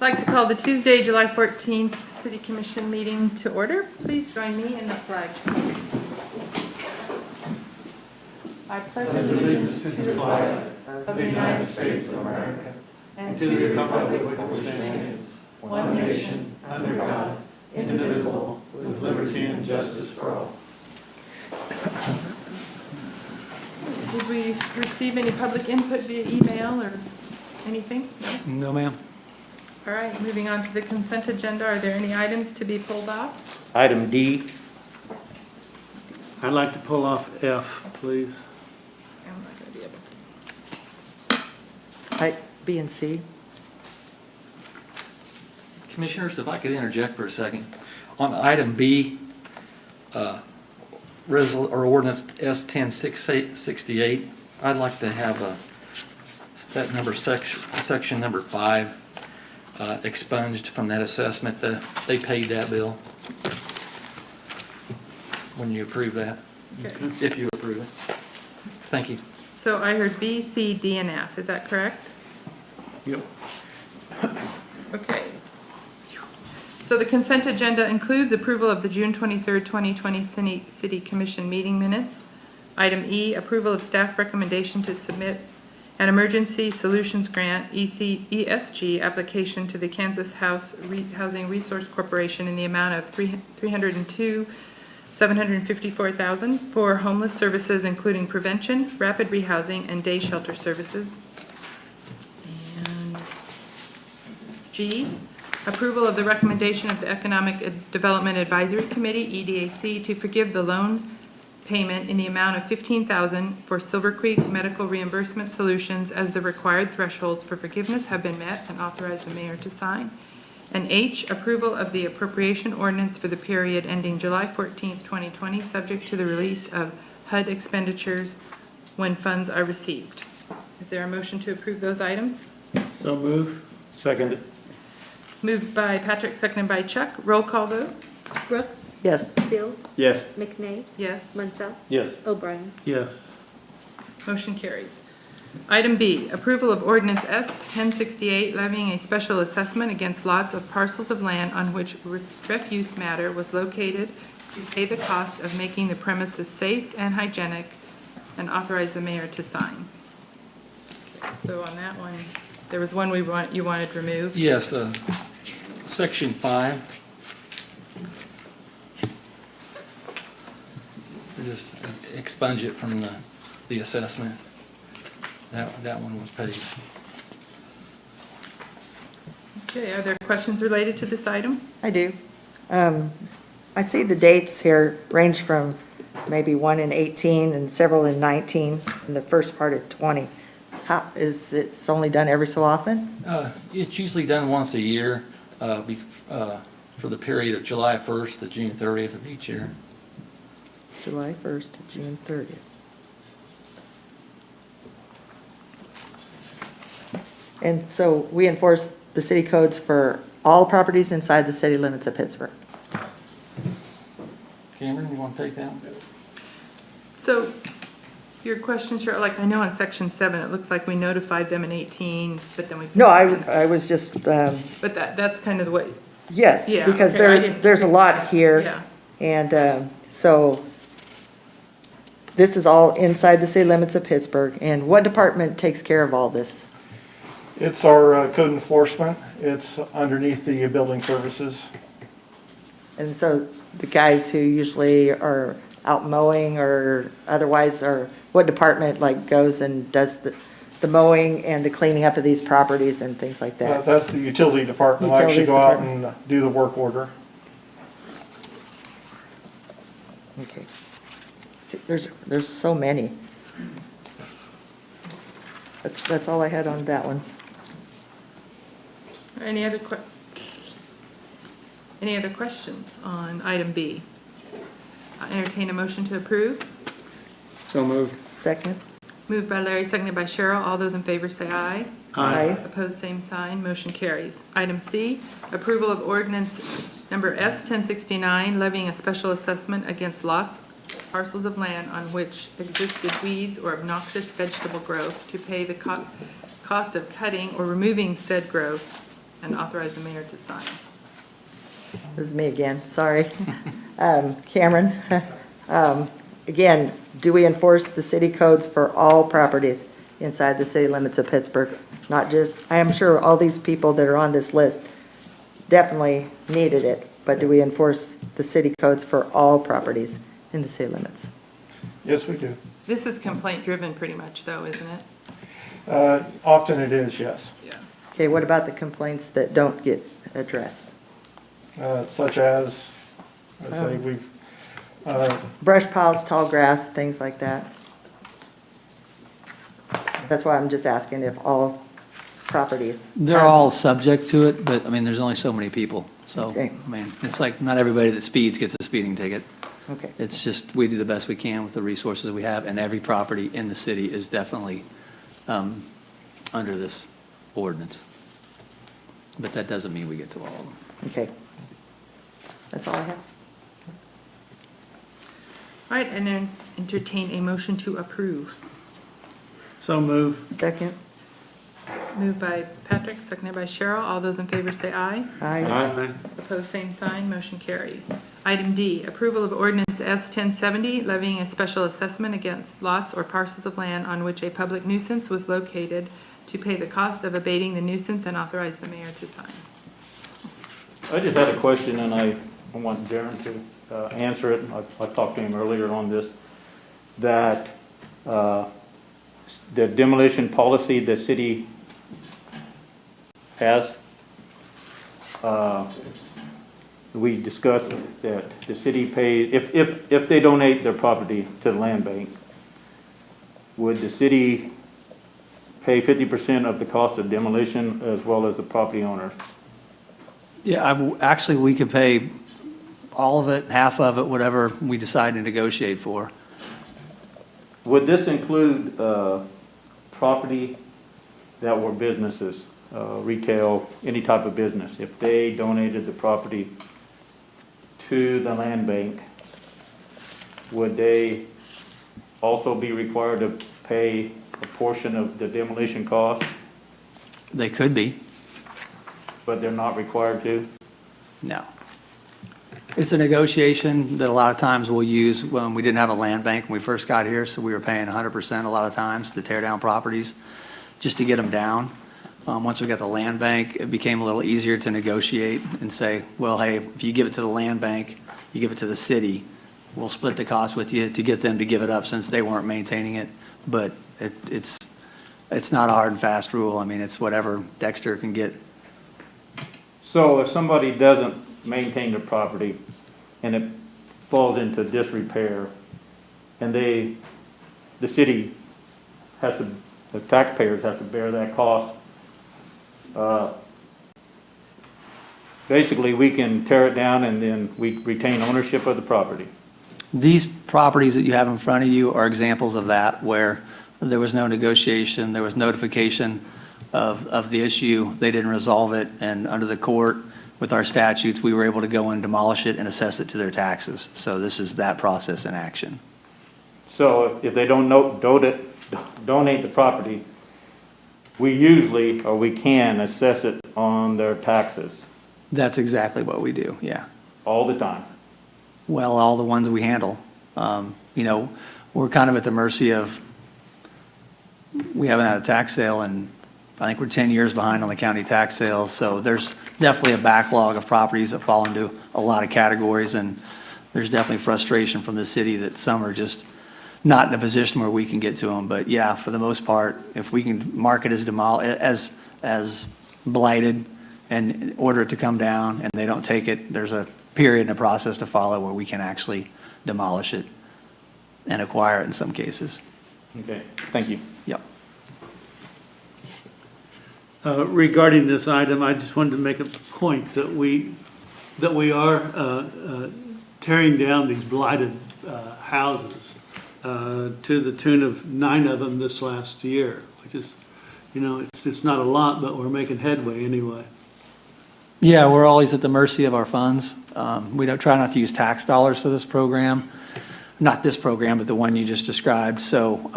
I'd like to call the Tuesday, July 14th City Commission meeting to order. Please join me in the flag salute. I pledge allegiance to the flag of the United States of America and to the republic for which it stands, one nation, under God, indivisible, with liberty and justice for all. Did we receive any public input via email or anything? No, ma'am. All right, moving on to the consent agenda. Are there any items to be pulled off? Item D. I'd like to pull off F, please. I'm not going to be able to. B and C. Commissioners, if I could interject for a second. On item B, ordinance S 1068, I'd like to have that number section number 5 expunged from that assessment. They paid that bill when you approve that, Okay. if you approve it. Thank you. So I heard B, C, D, and F. Is that correct? Yep. Okay. So the consent agenda includes approval of the June 23rd, 2020 City Commission meeting minutes. Item E, approval of staff recommendation to submit an emergency solutions grant ESG application to the Kansas Housing Resource Corporation in the amount of $302,754,000 for homeless services, including prevention, rapid rehousing, and day shelter services. And G, approval of the recommendation of the Economic Development Advisory Committee, EDAC, to forgive the loan payment in the amount of $15,000 for Silver Creek Medical Reimbursement Solutions as the required thresholds for forgiveness have been met, and authorize the mayor to sign. And H, approval of the appropriation ordinance for the period ending July 14th, 2020, subject to the release of HUD expenditures when funds are received. Is there a motion to approve those items? So move. Second. Moved by Patrick, seconded by Chuck. Roll call vote? Brooks. Yes. Fields. Yes. McNay. Yes. Munsell. Yes. O'Brien. Yes. Motion carries. Item B, approval of ordinance S 1068 levying a special assessment against lots of parcels of land on which refuse matter was located to pay the cost of making the premises safe and hygienic, and authorize the mayor to sign. Okay, so on that one, there was one you wanted removed. Yes, section 5. We just expunge it from the assessment. That one was paid. Okay, are there questions related to this item? I do. I see the dates here range from maybe 1 in 18 and several in 19 and the first part of 20. It's only done every so often? It's usually done once a year for the period of July 1st to June 30th of each year. July 1st to June 30th. And so we enforce the city codes for all properties inside the city limits of Pittsburgh. Cameron, you want to take that? So your question, sure, like I know in section 7, it looks like we notified them in 18, but then we. No, I was just, But that's kind of what, yes, Yeah, because okay, there's a lot here. yeah. And so this is all inside the city limits of Pittsburgh. And what department takes care of all this? It's our code enforcement. It's underneath the building services. And so the guys who usually are out mowing or otherwise, or what department like goes and does the mowing and the cleaning up of these properties and things like that? That's the utility department. Will actually Utilities go out department. and do the work order. Okay. See, there's so many. That's all I had on that one. Any other questions on item B? I'll entertain a motion to approve. So moved. Second? Moved by Larry, seconded by Cheryl. All those in favor say aye. Aye. Opposed, same sign. Motion carries. Item C, approval of ordinance number S 1069 levying a special assessment against lots, parcels of land on which existed weeds or obnoxious vegetable growth to pay the cost of cutting or removing said growth and authorize the mayor to sign. This is me again, sorry. Cameron, again, do we enforce the city codes for all properties inside the city limits of Pittsburgh? Not just, I am sure all these people that are on this list definitely needed it, but do we enforce the city codes for all properties in the city limits? Yes, we do. This is complaint-driven pretty much, though, isn't it? Often it is, yes. Yeah. Okay, what about the complaints that don't get addressed? Such as, let's say, we've, Brush piles, tall grass, things like that. That's why I'm just asking if all properties. They're all subject to it, but, I mean, there's only so many people. So, Okay. I mean, it's like, not everybody that speeds gets a speeding ticket. Okay, It's just, we do the best we can with the resources we have, and every property in the city is definitely under this ordinance. But that doesn't mean we get to all of them. okay. That's all I have. All right, and then entertain a motion to approve. So move. Second? Moved by Patrick, seconded by Cheryl. All those in favor say aye. Aye. Opposed, same sign, motion carries. Item D, approval of ordinance S 1070, levying a special assessment against lots or parcels of land on which a public nuisance was located to pay the cost of abating the nuisance and authorize the mayor to sign. I just had a question, and I want Daron to answer it. I talked to him earlier on this, that the demolition policy the city has, we discussed that the city pays, if they donate their property to the land bank, would the city pay 50% of the cost of demolition as well as the property owners? Yeah, actually, we could pay all of it, half of it, whatever we decide to negotiate for. Would this include property that were businesses, retail, any type of business? If they donated the property to the land bank, would they also be required to pay a portion of the demolition cost, They could be, but they're not required to? no. It's a negotiation that a lot of times we'll use when we didn't have a land bank when we first got here, so we were paying 100% a lot of times to tear down properties, just to get them down. Once we got the land bank, it became a little easier to negotiate and say, well, hey, if you give it to the land bank, you give it to the city, we'll split the cost with you to get them to give it up since they weren't maintaining it. But it's not a hard and fast rule. I mean, it's whatever Dexter can get. So if somebody doesn't maintain the property and it falls into disrepair, and the city has to, the taxpayers have to bear that cost, basically we can tear it down and then we retain ownership of the property. These properties that you have in front of you are examples of that, where there was no negotiation, there was notification of the issue, they didn't resolve it, and under the court, with our statutes, we were able to go and demolish it and assess it to their taxes. So this is that process in action. So if they don't donate the property, we usually, or we can assess it on their taxes That's exactly what we do, yeah. all the time. Well, all the ones we handle. You know, we're kind of at the mercy of, we haven't had a tax sale, and I think we're 10 years behind on the county tax sales. So there's definitely a backlog of properties that fall into a lot of categories, and there's definitely frustration from the city that some are just not in a position where we can get to them. But yeah, for the most part, if we can mark it as blighted and order it to come down and they don't take it, there's a period and a process to follow where we can actually demolish it and acquire it in some cases. Okay, thank you. Yep. Regarding this item, I just wanted to make a point that we are tearing down these blighted houses to the tune of 9 of them this last year, which is, you know, it's not a lot, but we're making headway anyway. Yeah, we're always at the mercy of our funds. We don't try not to use tax dollars for this program, not this program, but the one you just described. So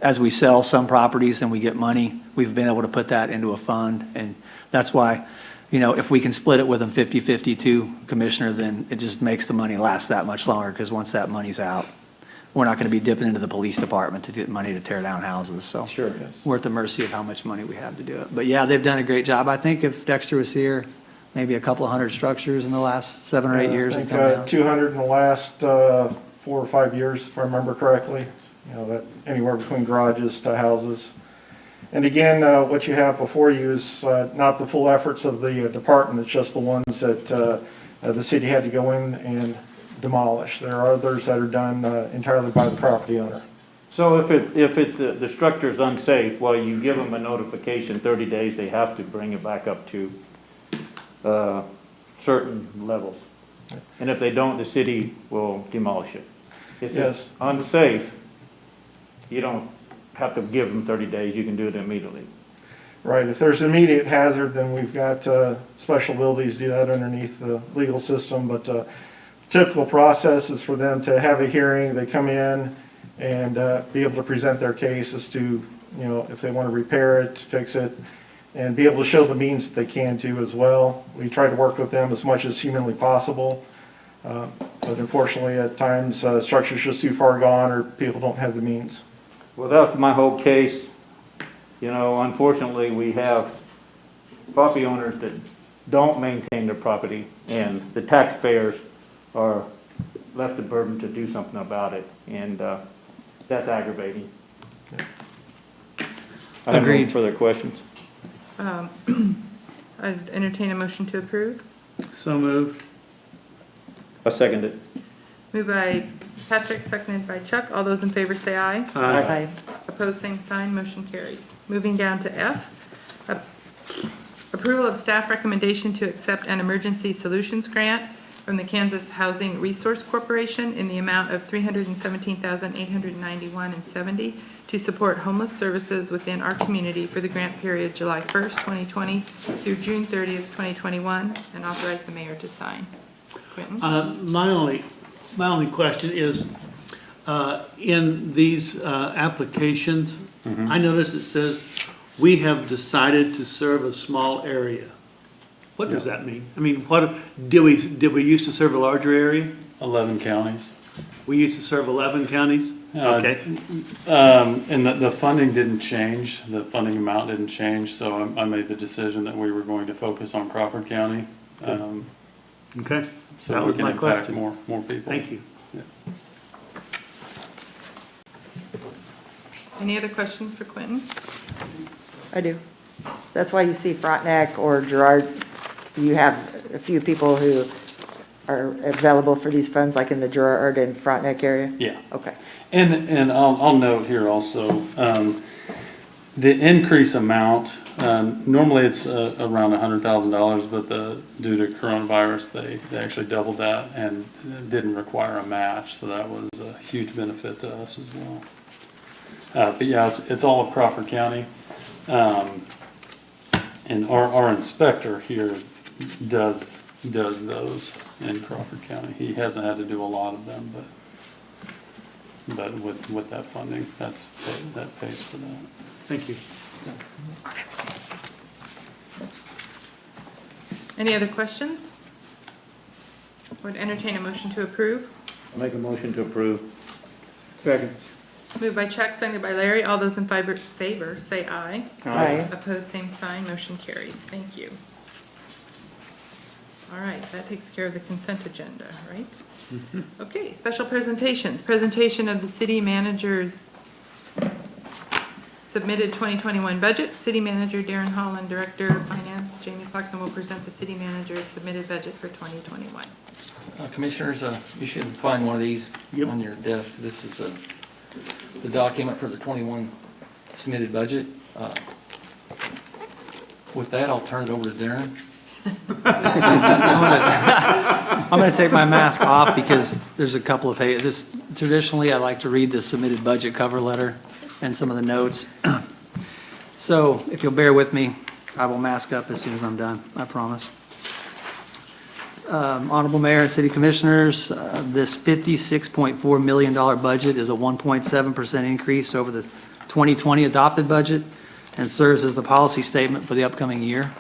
as we sell some properties and we get money, we've been able to put that into a fund. And that's why, you know, if we can split it with them 50-50 too, Commissioner, then it just makes the money last that much longer, because once that money's out, we're not going to be dipping into the police department to get money to tear down houses. So Sure. we're at the mercy of how much money we have to do it. But yeah, they've done a great job. I think if Dexter was here, maybe a couple of hundred structures in the last 7 or 8 years I have think come down. 200 in the last 4 or 5 years, if I remember correctly. You know, that anywhere between garages to houses. And again, what you have before you is not the full efforts of the department, it's just the ones that the city had to go in and demolish. There are others that are done entirely by the property owner. So if the structure's unsafe, well, you give them a notification, 30 days, they have to bring it back up to certain levels. And if they don't, the city will demolish it. If it's unsafe, you don't have to give them 30 days, you can do it immediately. Right, if there's immediate hazard, then we've got special abilities to do that underneath the legal system, but typical process is for them to have a hearing, they come in and be able to present their case as to, you know, if they want to repair it, fix it, and be able to show the means that they can too as well. We try to work with them as much as humanly possible, but unfortunately at times structure's just too far gone or people don't have the means. Well, that's my whole case. You know, unfortunately, we have property owners that don't maintain their property, and the taxpayers are left the burden to do something about it, and that's aggravating. I have no Agreed. further questions. I'd entertain a motion to approve. So moved. I second it. Moved by Patrick, seconded by Chuck. All those in favor say aye. Aye. Opposed, same sign, motion carries. Moving down to F, approval of staff recommendation to accept an emergency solutions grant from the Kansas Housing Resource Corporation in the amount of $317,891.70 to support homeless services within our community for the grant period July 1st, 2020 through June 30th, 2021, and authorize the mayor to sign. Quentin? My only question is, in these applications, I noticed it says, "We have decided to serve a small area." What does that mean? I mean, did we used to serve a larger area? 11 counties. We used to serve 11 counties? Okay, And the funding didn't change, the funding amount didn't change, so I made the decision that we were going to focus on Crawford County. okay. So That we was can my impact question. more people. Thank you. Any other questions for Quentin? I do. That's why you see Frontenac or Gerard, you have a few people who are available for these funds, like in the Gerard and Frontenac area? Yeah. Okay. And I'll note here also, the increase amount, normally it's around $100,000, but due to coronavirus, they actually doubled that and didn't require a match, so that was a huge benefit to us as well. But yeah, it's all of Crawford County. And our inspector here does those in Crawford County. He hasn't had to do a lot of them, but with that funding, that pays for that. Thank you. Any other questions? Would entertain a motion to approve. I make a motion to approve. Second. Moved by Chuck, seconded by Larry. All those in favor say aye. Aye. Opposed, same sign. Motion carries. Thank you. All right, that takes care of the consent agenda, right? Okay, special presentations. Presentation of the city manager's submitted 2021 budget. City manager Daron Holland, director of finance Jamie Clarkson will present the city manager's submitted budget for 2021. Commissioners, you should find one of these Yep. on your desk. This is the document for the 21 submitted budget. With that, I'll turn it over to Daron. I'm going to take my mask off because there's a couple of pages. Traditionally, I like to read the submitted budget cover letter and some of the notes. So if you'll bear with me, I will mask up as soon as I'm done, I promise. Honorable Mayor and City Commissioners, this $56.4 million budget is a 1.7% increase over the 2020 adopted budget and serves as the policy statement for the upcoming year.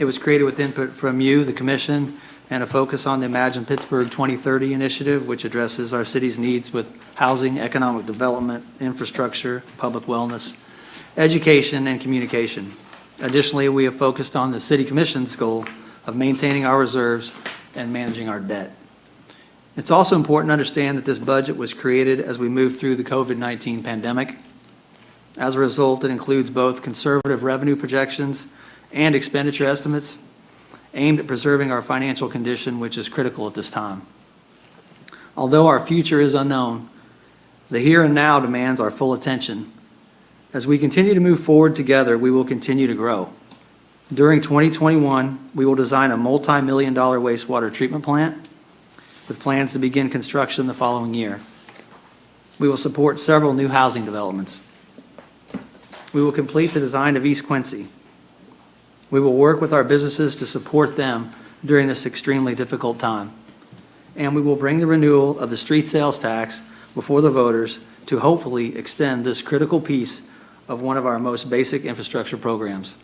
It was created with input from you, the commission, and a focus on the Imagine Pittsburgh 2030 initiative, which addresses our city's needs with housing, economic development, infrastructure, public wellness, education, and communication. Additionally, we have focused on the City Commission's goal of maintaining our reserves and managing our debt. It's also important to understand that this budget was created as we moved through the COVID-19 pandemic. As a result, it includes both conservative revenue projections and expenditure estimates aimed at preserving our financial condition, which is critical at this time. Although our future is unknown, the here and now demands our full attention. As we continue to move forward together, we will continue to grow. During 2021, we will design a multi-million-dollar wastewater treatment plant with plans to begin construction the following year. We will support several new housing developments. We will complete the design of East Quincy. We will work with our businesses to support them during this extremely difficult time. And we will bring the renewal of the street sales tax before the voters to hopefully extend this critical piece of one of our most basic infrastructure programs.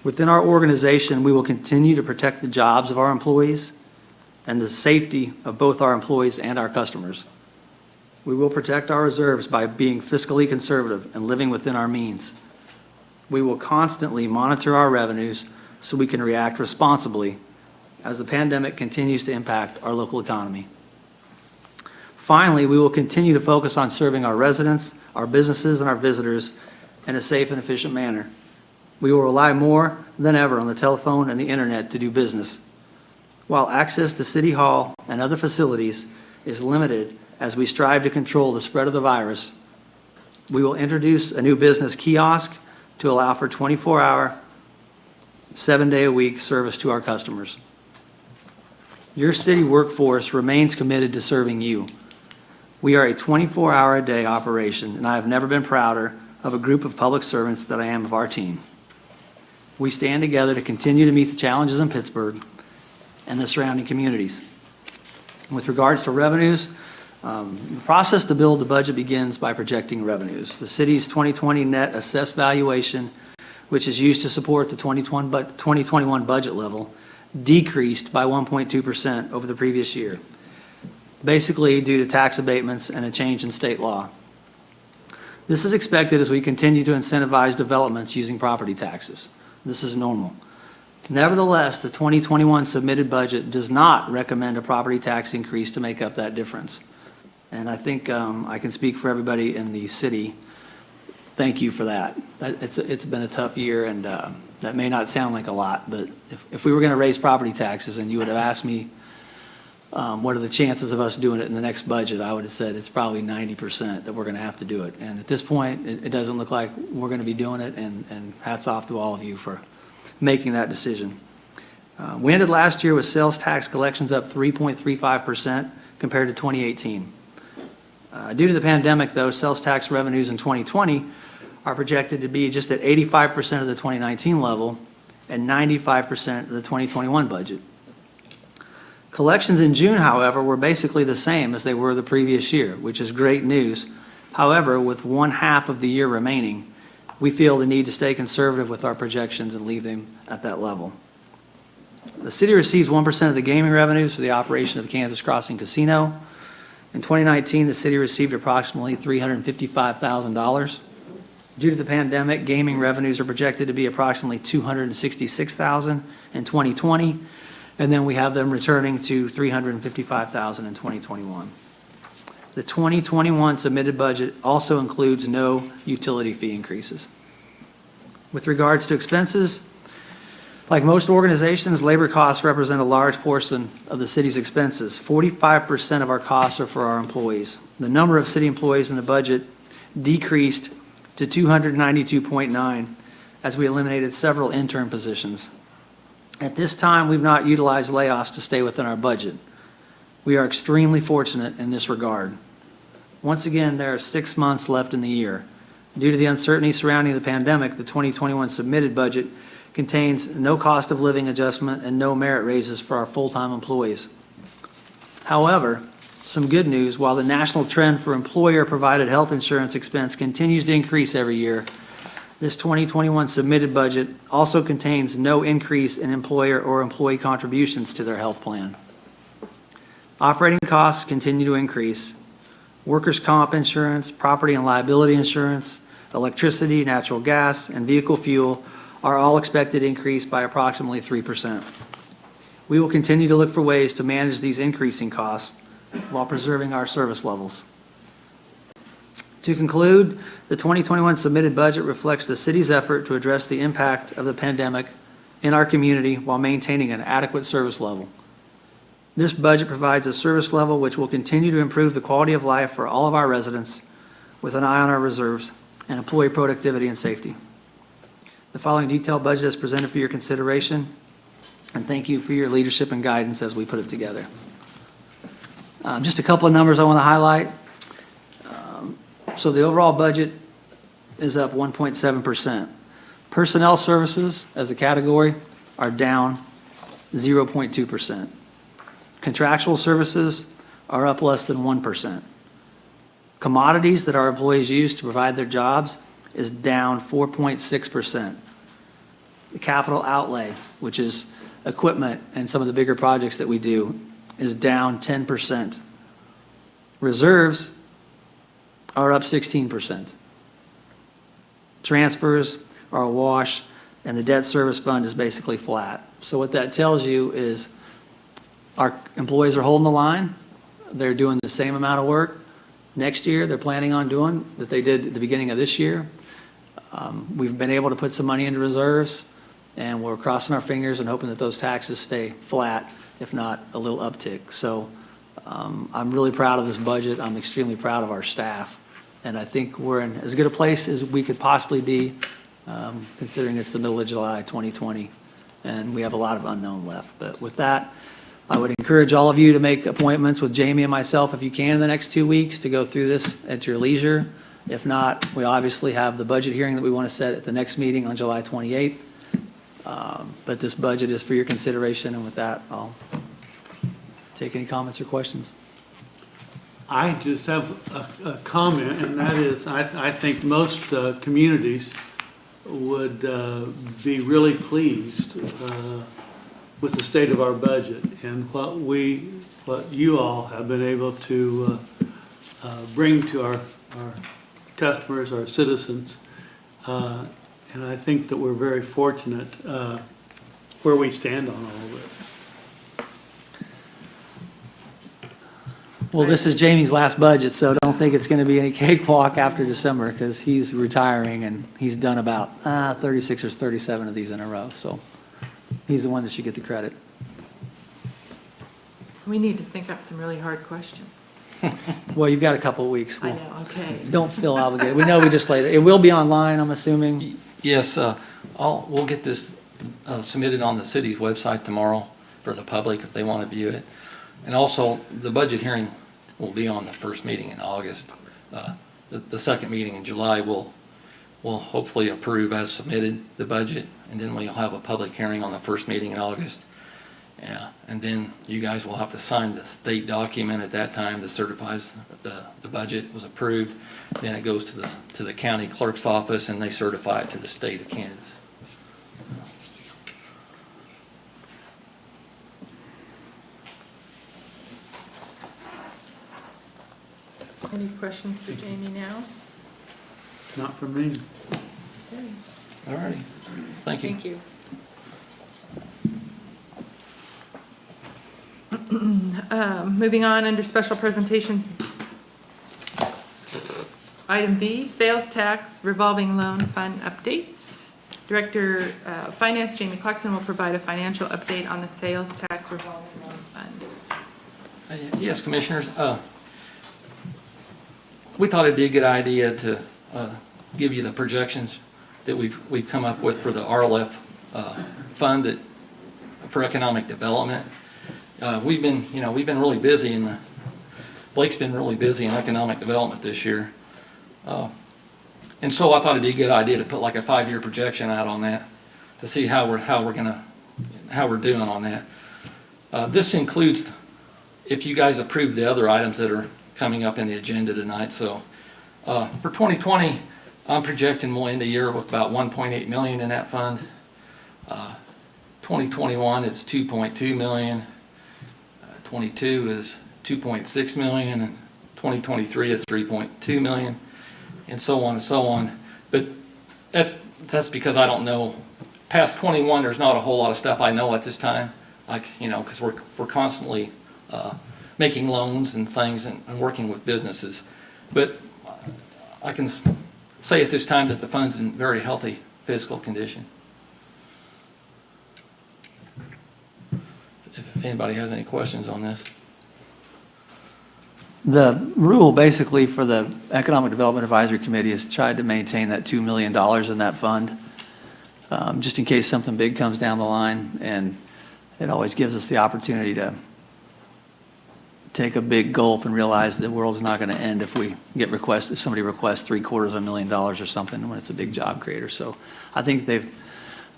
Within our organization, we will continue to protect the jobs of our employees and the safety of both our employees and our customers. We will protect our reserves by being fiscally conservative and living within our means. We will constantly monitor our revenues so we can react responsibly as the pandemic continues to impact our local economy. Finally, we will continue to focus on serving our residents, our businesses, and our visitors in a safe and efficient manner. We will rely more than ever on the telephone and the internet to do business. While access to City Hall and other facilities is limited as we strive to control the spread of the virus, we will introduce a new business kiosk to allow for 24-hour, 7-day-a-week service to our customers. Your city workforce remains committed to serving you. We are a 24-hour-a-day operation, and I have never been prouder of a group of public servants that I am of our team. We stand together to continue to meet the challenges in Pittsburgh and the surrounding communities. With regards to revenues, the process to build the budget begins by projecting revenues. The city's 2020 net assessed valuation, which is used to support the 2021 budget level, decreased by 1.2% over the previous year, basically due to tax abatements and a change in state law. This is expected as we continue to incentivize developments using property taxes. This is normal. Nevertheless, the 2021 submitted budget does not recommend a property tax increase to make up that difference. And I think I can speak for everybody in the city. Thank you for that. It's been a tough year, and that may not sound like a lot, but if we were going to raise property taxes and you would have asked me what are the chances of us doing it in the next budget, I would have said it's probably 90% that we're going to have to do it. And at this point, it doesn't look like we're going to be doing it, and hats off to all of you for making that decision. We ended last year with sales tax collections up 3.35% compared to 2018. Due to the pandemic, though, sales tax revenues in 2020 are projected to be just at 85% of the 2019 level and 95% of the 2021 budget. Collections in June, however, were basically the same as they were the previous year, which is great news. However, with one half of the year remaining, we feel the need to stay conservative with our projections and leave them at that level. The city receives 1% of the gaming revenues for the operation of the Kansas Crossing Casino. In 2019, the city received approximately $355,000. Due to the pandemic, gaming revenues are projected to be approximately $266,000 in 2020, and then we have them returning to $355,000 in 2021. The 2021 submitted budget also includes no utility fee increases. With regards to expenses, like most organizations, labor costs represent a large portion of the city's expenses. 45% of our costs are for our employees. The number of city employees in the budget decreased to 292.9 as we eliminated several intern positions. At this time, we've not utilized layoffs to stay within our budget. We are extremely fortunate in this regard. Once again, there are 6 months left in the year. Due to the uncertainty surrounding the pandemic, the 2021 submitted budget contains no cost of living adjustment and no merit raises for our full-time employees. However, Some good news, while the national trend for employer-provided health insurance expense continues to increase every year, this 2021 submitted budget also contains no increase in employer or employee contributions to their health plan. Operating costs continue to increase. Workers' comp insurance, property and liability insurance, electricity, natural gas, and vehicle fuel are all expected to increase by approximately 3%. We will continue to look for ways to manage these increasing costs while preserving our service levels. To conclude, the 2021 submitted budget reflects the city's effort to address the impact of the pandemic in our community while maintaining an adequate service level. This budget provides a service level which will continue to improve the quality of life for all of our residents with an eye on our reserves and employee productivity and safety. The following detailed budget is presented for your consideration, and thank you for your leadership and guidance as we put it together. Just a couple of numbers I want to highlight. So the overall budget is up 1.7%. Personnel services as a category are down 0.2%. Contractual services are up less than 1%. Commodities that our employees use to provide their jobs is down 4.6%. The capital outlay, which is equipment and some of the bigger projects that we do, is down 10%. Reserves are up 16%. Transfers are a wash, and the debt service fund is basically flat. So what that tells you is our employees are holding the line. They're doing the same amount of work next year they're planning on doing that they did at the beginning of this year. We've been able to put some money into reserves, and we're crossing our fingers and hoping that those taxes stay flat, if not a little uptick. So I'm really proud of this budget. I'm extremely proud of our staff. And I think we're in as good a place as we could possibly be, considering it's the middle of July 2020, and we have a lot of unknown left. But with that, I would encourage all of you to make appointments with Jamie and myself if you can in the next 2 weeks to go through this at your leisure. If not, we obviously have the budget hearing that we want to set at the next meeting on July 28th. But this budget is for your consideration, and with that, I'll take any comments or questions. I just have a comment, and that is, I think most communities would be really pleased with the state of our budget and what you all have been able to bring to our customers, our citizens. And I think that we're very fortunate where we stand on all of this. Well, this is Jamie's last budget, so don't think it's going to be any cakewalk after December, because he's retiring and he's done about 36 or 37 of these in a row. So he's the one that should get the credit. We need to think up some really hard questions. Well, you've got a couple of weeks. I know, okay. Don't feel obligated. We know we just laid it. It will be online, I'm assuming. Yes, we'll get this submitted on the city's website tomorrow for the public if they want to view it. And also, the budget hearing will be on the first meeting in August. The second meeting in July will hopefully approve as submitted the budget, and then we'll have a public hearing on the first meeting in August. Yeah, and then you guys will have to sign the state document at that time that certifies that the budget was approved. Then it goes to the county clerk's office, and they certify it to the state of Kansas. Any questions for Jamie now? Not for me. Okay. All righty, thank you. Thank you. Moving on, under special presentations, item B, sales tax revolving loan fund update. Director of Finance Jamie Clarkson will provide a financial update on the sales tax revolving loan fund. Yes, Commissioners, we thought it'd be a good idea to give you the projections that we've come up with for the RLF fund for economic development. We've been really busy, and Blake's been really busy in economic development this year. And so I thought it'd be a good idea to put like a 5-year projection out on that to see how we're doing on that. This includes if you guys approve the other items that are coming up in the agenda tonight. So for 2020, I'm projecting we'll end the year with about 1.8 million in that fund. 2021 is 2.2 million. 22 is 2.6 million, and 2023 is 3.2 million, and so on and so on. But that's because I don't know. Past 21, there's not a whole lot of stuff I know at this time, like, you know, because we're constantly making loans and things and working with businesses. But I can say at this time that the fund's in very healthy physical condition. If anybody has any questions on this. The rule basically for the Economic Development Advisory Committee is tried to maintain that $2 million in that fund, just in case something big comes down the line, and it always gives us the opportunity to take a big gulp and realize the world's not going to end if if somebody requests $750,000 or something when it's a big job creator. So I think they've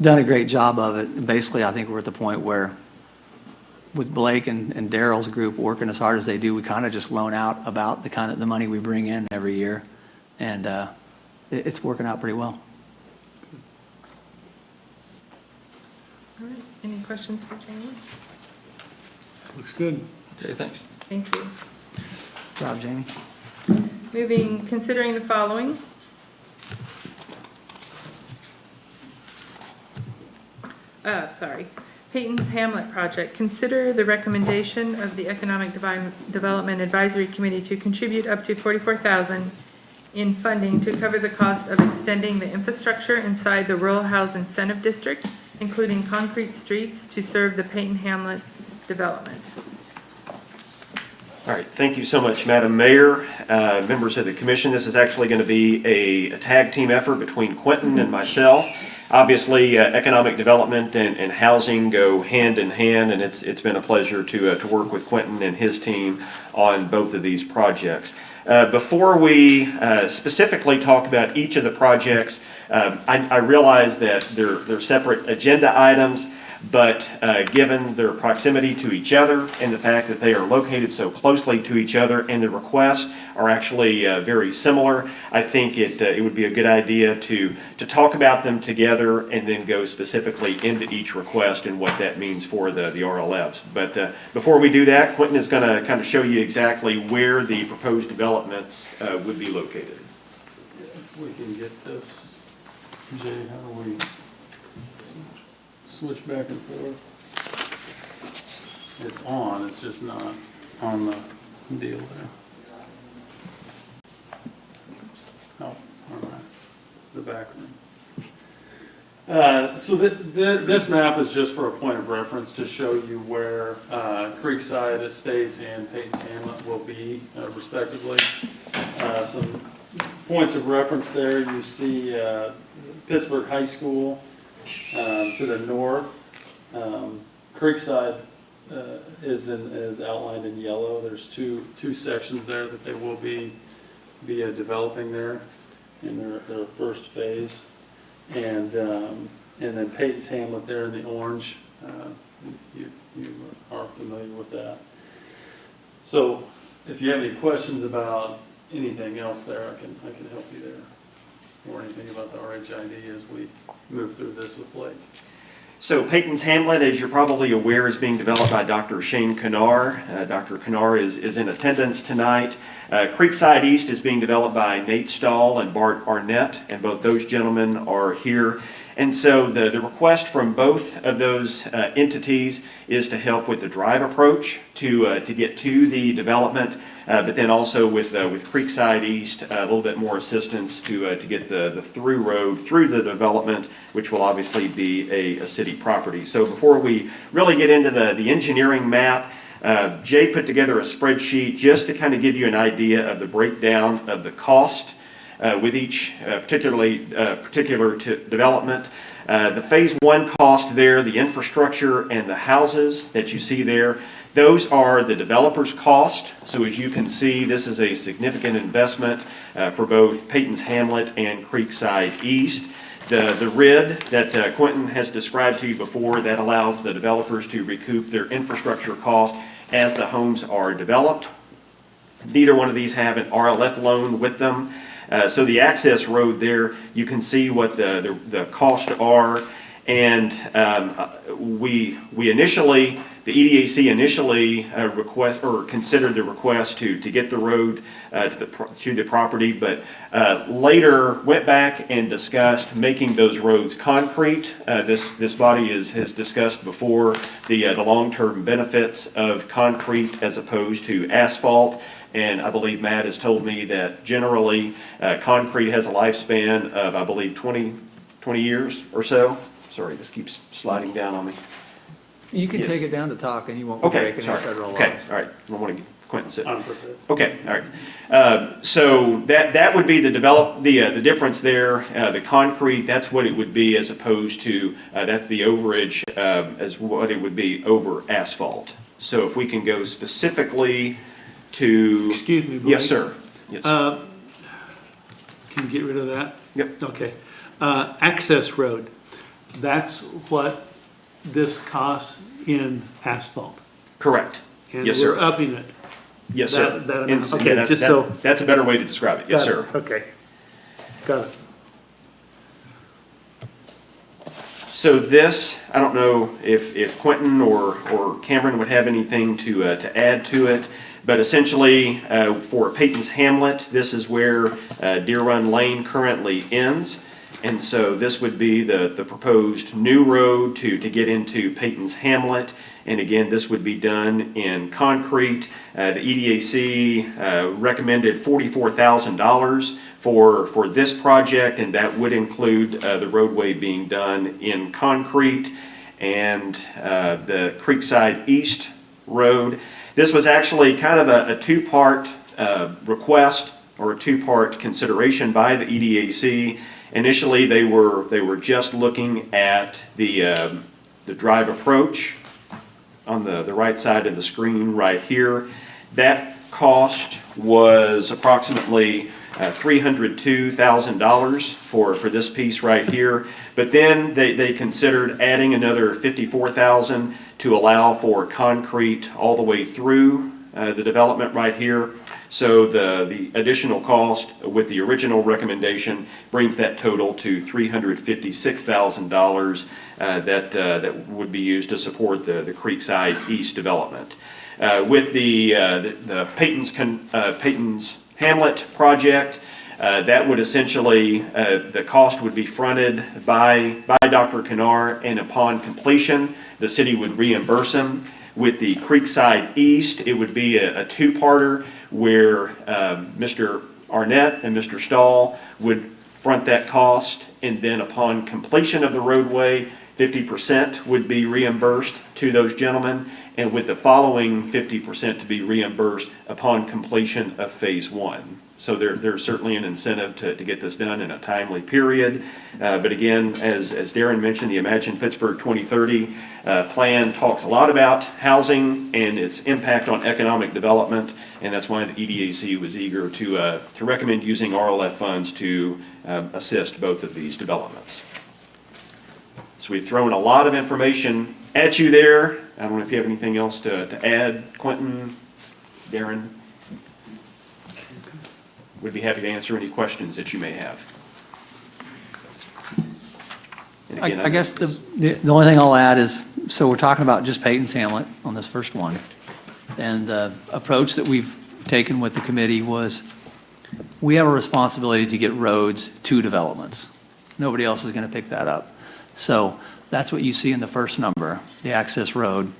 done a great job of it. And basically, I think we're at the point where with Blake and Daryl's group working as hard as they do, we kind of just loan out about the money we bring in every year, and it's working out pretty well. All right, any questions for Jamie? Looks good. Okay, thanks. Thank you. Good job, Jamie. Considering the following. Sorry. Peyton's Hamlet project. Consider the recommendation of the Economic Development Advisory Committee to contribute up to $44,000 in funding to cover the cost of extending the infrastructure inside the Rural House Incentive District, including concrete streets to serve the Peyton Hamlet development. All right, thank you so much, Madam Mayor, members of the commission. This is actually going to be a tag team effort between Quentin and myself. Obviously, economic development and housing go hand in hand, and it's been a pleasure to work with Quentin and his team on both of these projects. Before we specifically talk about each of the projects, I realize that they're separate agenda items, but given their proximity to each other and the fact that they are located so closely to each other and the requests are actually very similar, I think it would be a good idea to talk about them together and then go specifically into each request and what that means for the RLFs. But before we do that, Quentin is going to kind of show you exactly where the proposed developments would be located. If we can get this, Jay, how do we switch back and forth? It's on, it's just not on the deal there. Oh, all right, the back room. So this map is just for a point of reference to show you where Creekside Estates and Peyton's Hamlet will be respectively. Some points of reference there, you see Pittsburgh High School to the north. Creekside is outlined in yellow. There's two sections there that they will be developing there in their first phase, and then Peyton's Hamlet there in the orange. You are familiar with that. So if you have any questions about anything else there, I can help you there, or anything about the RHID as we move through this with Blake. So Peyton's Hamlet, as you're probably aware, is being developed by Dr. Shane Kennard. Dr. Kennard is in attendance tonight. Creekside East is being developed by Nate Stahl and Bart Arnett, and both those gentlemen are here. And so the request from both of those entities is to help with the drive approach to get to the development, but then also with Creekside East, a little bit more assistance to get the through road through the development, which will obviously be a city property. So before we really get into the engineering map, Jay put together a spreadsheet just to kind of give you an idea of the breakdown of the cost with each particular development. The phase one cost there, the infrastructure and the houses that you see there, those are the developer's cost. So as you can see, this is a significant investment for both Peyton's Hamlet and Creekside East. The RID that Quentin has described to you before, that allows the developers to recoup their infrastructure cost as the homes are developed. Neither one of these have an RLF loan with them. So the access road there, you can see what the costs are. And we initially, the EDAC initially considered the request to get the road to the property, but later went back and discussed making those roads concrete. This body has discussed before the long-term benefits of concrete as opposed to asphalt. And I believe Matt has told me that generally concrete has a lifespan of, I believe, 20 years or so. Sorry, this keeps sliding down on me. You can Yes. take it down to talk and you won't be Okay, breaking any sorry. federal Okay, laws. all right. I don't want to Quentin sit. I'm with it. Okay, all right. So that would be the difference there. The concrete, that's what it would be as opposed to, that's the overage as what it would be over asphalt. So if we can go specifically to. Excuse me, Blake. Yes, sir. Yes. Can you get rid of that? Yep. Okay. Access road, that's what this costs in asphalt. Correct. And Yes, we're sir. upping it. Yes, sir. that amount. And Okay, yeah, just so- that's a better way to describe it. Yes, Got it. sir. Okay. Got it. So this, I don't know if Quentin or Cameron would have anything to add to it, but essentially for Peyton's Hamlet, this is where Deer Run Lane currently ends. And so this would be the proposed new road to get into Peyton's Hamlet. And again, this would be done in concrete. The EDAC recommended $44,000 for this project, and that would include the roadway being done in concrete and the Creekside East Road. This was actually kind of a two-part request or a two-part consideration by the EDAC. Initially, they were just looking at the drive approach on the right side of the screen right here. That cost was approximately $302,000 for this piece right here. But then they considered adding another $54,000 to allow for concrete all the way through the development right here. So the additional cost with the original recommendation brings that total to $356,000 that would be used to support the Creekside East development. With the Peyton's Hamlet project, that would essentially, the cost would be fronted by Dr. Kennard, and upon completion, the city would reimburse him. With the Creekside East, it would be a two-parter where Mr. Arnett and Mr. Stahl would front that cost, and then upon completion of the roadway, 50% would be reimbursed to those gentlemen, and with the following 50% to be reimbursed upon completion of Phase 1. So there's certainly an incentive to get this done in a timely period. But again, as Daron mentioned, the Imagine Pittsburgh 2030 plan talks a lot about housing and its impact on economic development, and that's why the EDAC was eager to recommend using RLF funds to assist both of these developments. So we've thrown a lot of information at you there. I don't know if you have anything else to add, Quentin, Daron. Would be happy to answer any questions that you may have. And again, I guess the only thing I'll add is, so we're talking about just Peyton's Hamlet on this first one. And the approach that we've taken with the committee was, we have a responsibility to get roads to developments. Nobody else is going to pick that up. So that's what you see in the first number, the access road.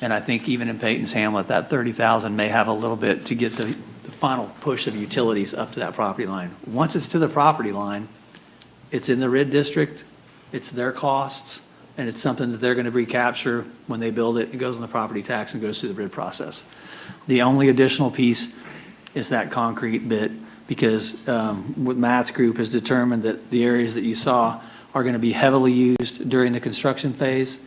And I think even in Peyton's Hamlet, that 30,000 may have a little bit to get the final push of utilities up to that property line. Once it's to the property line, it's in the RID district, it's their costs, and it's something that they're going to recapture when they build it. It goes on the property tax and goes through the RID process. The only additional piece is that concrete bit, because what Matt's group has determined that the areas that you saw are going to be heavily used during the construction phase,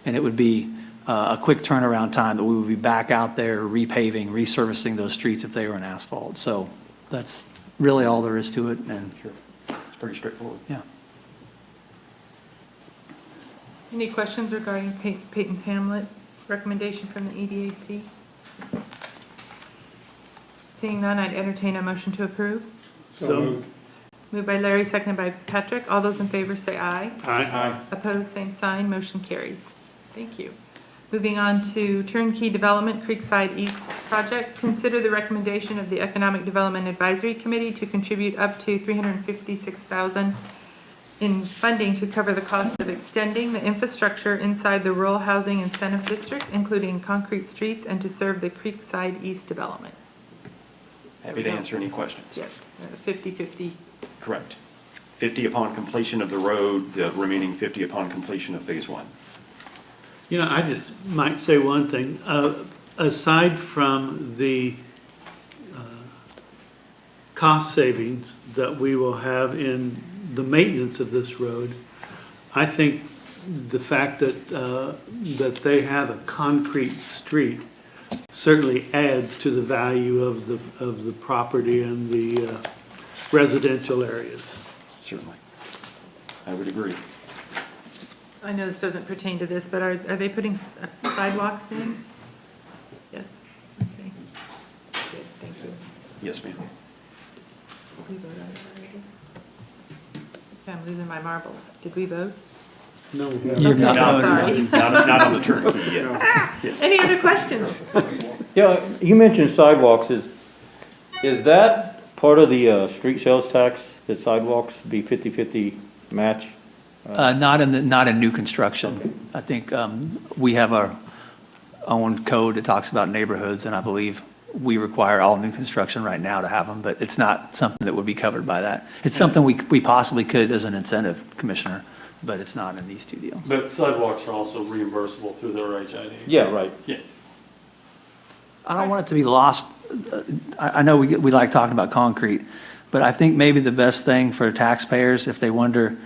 and it would be a quick turnaround time that we would be back out there repaving, resurfacing those streets if they were in asphalt. So that's really all there is to it, and Sure. It's pretty straightforward. yeah. Any questions regarding Peyton's Hamlet recommendation from the EDAC? Seeing none, I'd entertain a motion to approve. So, Moved by Larry, seconded by Patrick. All those in favor say aye. aye. Opposed, same sign. Motion carries. Thank you. Moving on to turnkey development, Creekside East project. Consider the recommendation of the Economic Development Advisory Committee to contribute up to $356,000 in funding to cover the cost of extending the infrastructure inside the Rural Housing Incentive District, including concrete streets, and to serve the Creekside East development. Happy to answer any questions. Yes, 50/50. Correct. 50 upon completion of the road, the remaining 50 upon completion of phase one. You know, I just might say one thing. Aside from the cost savings that we will have in the maintenance of this road, I think the fact that, that they have a concrete street certainly adds to the value of the property and the residential areas. Certainly. I would agree. I know this doesn't pertain to this, but are they putting sidewalks in? Yes, okay. Good, thank you. Yes, ma'am. Did we vote on it already? Okay, I'm losing my marbles. Did we vote? No. You're not Okay, voting. sorry. Not on the turnkey yet. Any other questions? Yeah, you mentioned sidewalks. Is that part of the street sales tax, that sidewalks be 50/50 match? Not in new construction. I think we have our own code that talks about neighborhoods, and I believe we require all new construction right now to have them, but it's not something that would be covered by that. It's something we possibly could as an incentive, Commissioner, but it's not in these two deals. But sidewalks are also reimbursable through their HID. Yeah, right. Yeah. I don't want it to be lost. I know we like talking about concrete, but I think maybe the best thing for taxpayers, if they wonder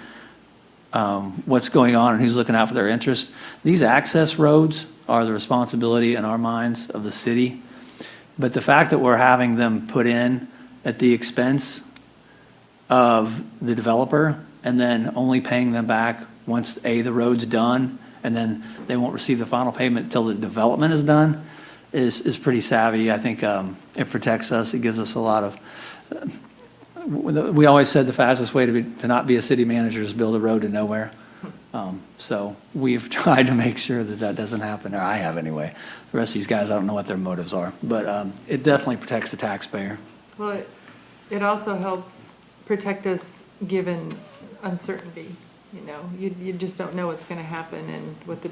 what's going on and who's looking out for their interests, these access roads are the responsibility in our minds of the city. But the fact that we're having them put in at the expense of the developer and then only paying them back once, the road's done, and then they won't receive the final payment until the development is done, is pretty savvy. I think it protects us. It gives us a lot of, we always said the fastest way to not be a city manager is build a road to nowhere. So we've tried to make sure that that doesn't happen, or I have anyway. The rest of these guys, I don't know what their motives are, but it definitely protects the taxpayer. Well, it also helps protect us given uncertainty. You know, you just don't know what's going to happen, and with the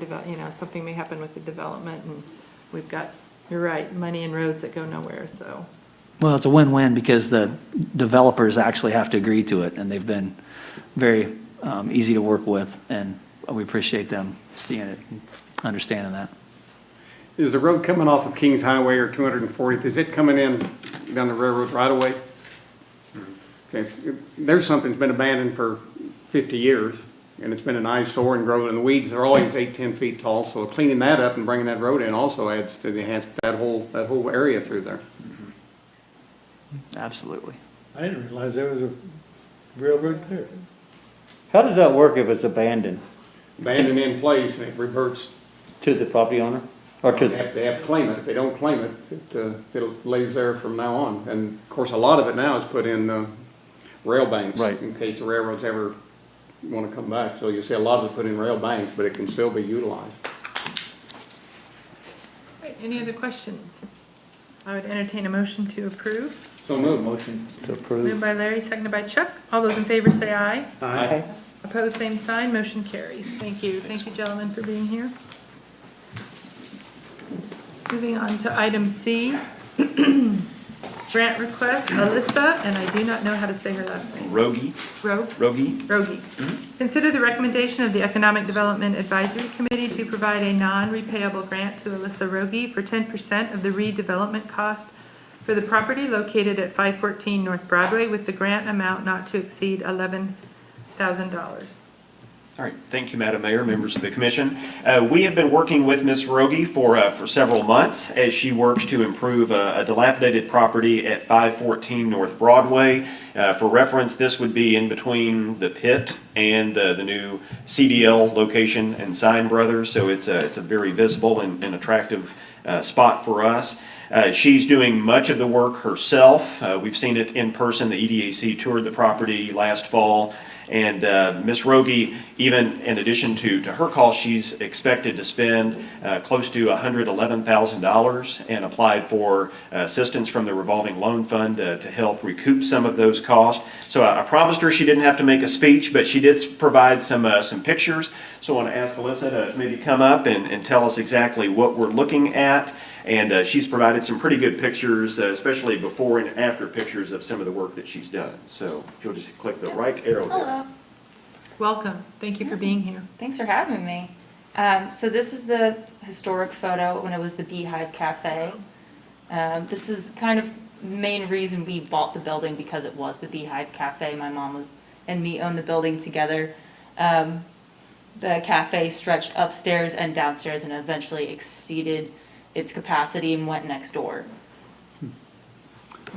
something may happen with the development, and we've got, you're right, money and roads that go nowhere, so. Well, it's a win-win because the developers actually have to agree to it, and they've been very easy to work with, and we appreciate them seeing it and understanding that. Is the road coming off of Kings Highway or 240th, is it coming in down the railroad right away? Okay, there's something that's been abandoned for 50 years, and it's been an eyesore and growing, and the weeds are always 8-10 feet tall, so cleaning that up and bringing that road in also adds to the enhancement, that whole area through there. Absolutely. I didn't realize there was a railroad there. How does that work if it's abandoned? Abandoned in place, and it reverts, To the property owner? Or to the, they have to claim it. If they don't claim it, it lays there from now on. And of course, a lot of it now is put in rail banks. Right. In case the railroads ever want to come back. So you see a lot of it put in rail banks, but it can still be utilized. Right, any other questions? I would entertain a motion to approve. So move. motion to Moved approve? by Larry, seconded by Chuck. All those in favor say aye. Aye. Opposed, same sign. Motion carries. Thank you. Thank you, gentlemen, for being here. Moving on to item C. Grant request, Alyssa, and I do not know how to say her last name. Rogi, Rogi? Rogi. Consider the recommendation of the Economic Development Advisory Committee to provide a non-repayable grant to Alyssa Rogi for 10% of the redevelopment cost for the property located at 514 North Broadway, with the grant amount not to exceed $11,000. All right, thank you, Madam Mayor, members of the commission. We have been working with Ms. Rogi for several months as she works to improve a dilapidated property at 514 North Broadway. For reference, this would be in between the pit and the new CDL location and Sign Brothers, so it's a very visible and attractive spot for us. She's doing much of the work herself. We've seen it in person. The EDAC toured the property last fall. And Ms. Rogie, even in addition to her cost, she's expected to spend close to $111,000 and applied for assistance from the revolving loan fund to help recoup some of those costs. So I promised her she didn't have to make a speech, but she did provide some pictures. So I want to ask Alyssa to maybe come up and tell us exactly what we're looking at. And she's provided some pretty good pictures, especially before and after pictures of some of the work that she's done. So if you'll just click the right arrow there. Hello. Welcome. Thank you for being here. Thanks for having me. So this is the historic photo when it was the Beehive Cafe. This is kind of the main reason we bought the building, because it was the Beehive Cafe. My mom and me owned the building together. The cafe stretched upstairs and downstairs and eventually exceeded its capacity and went next door.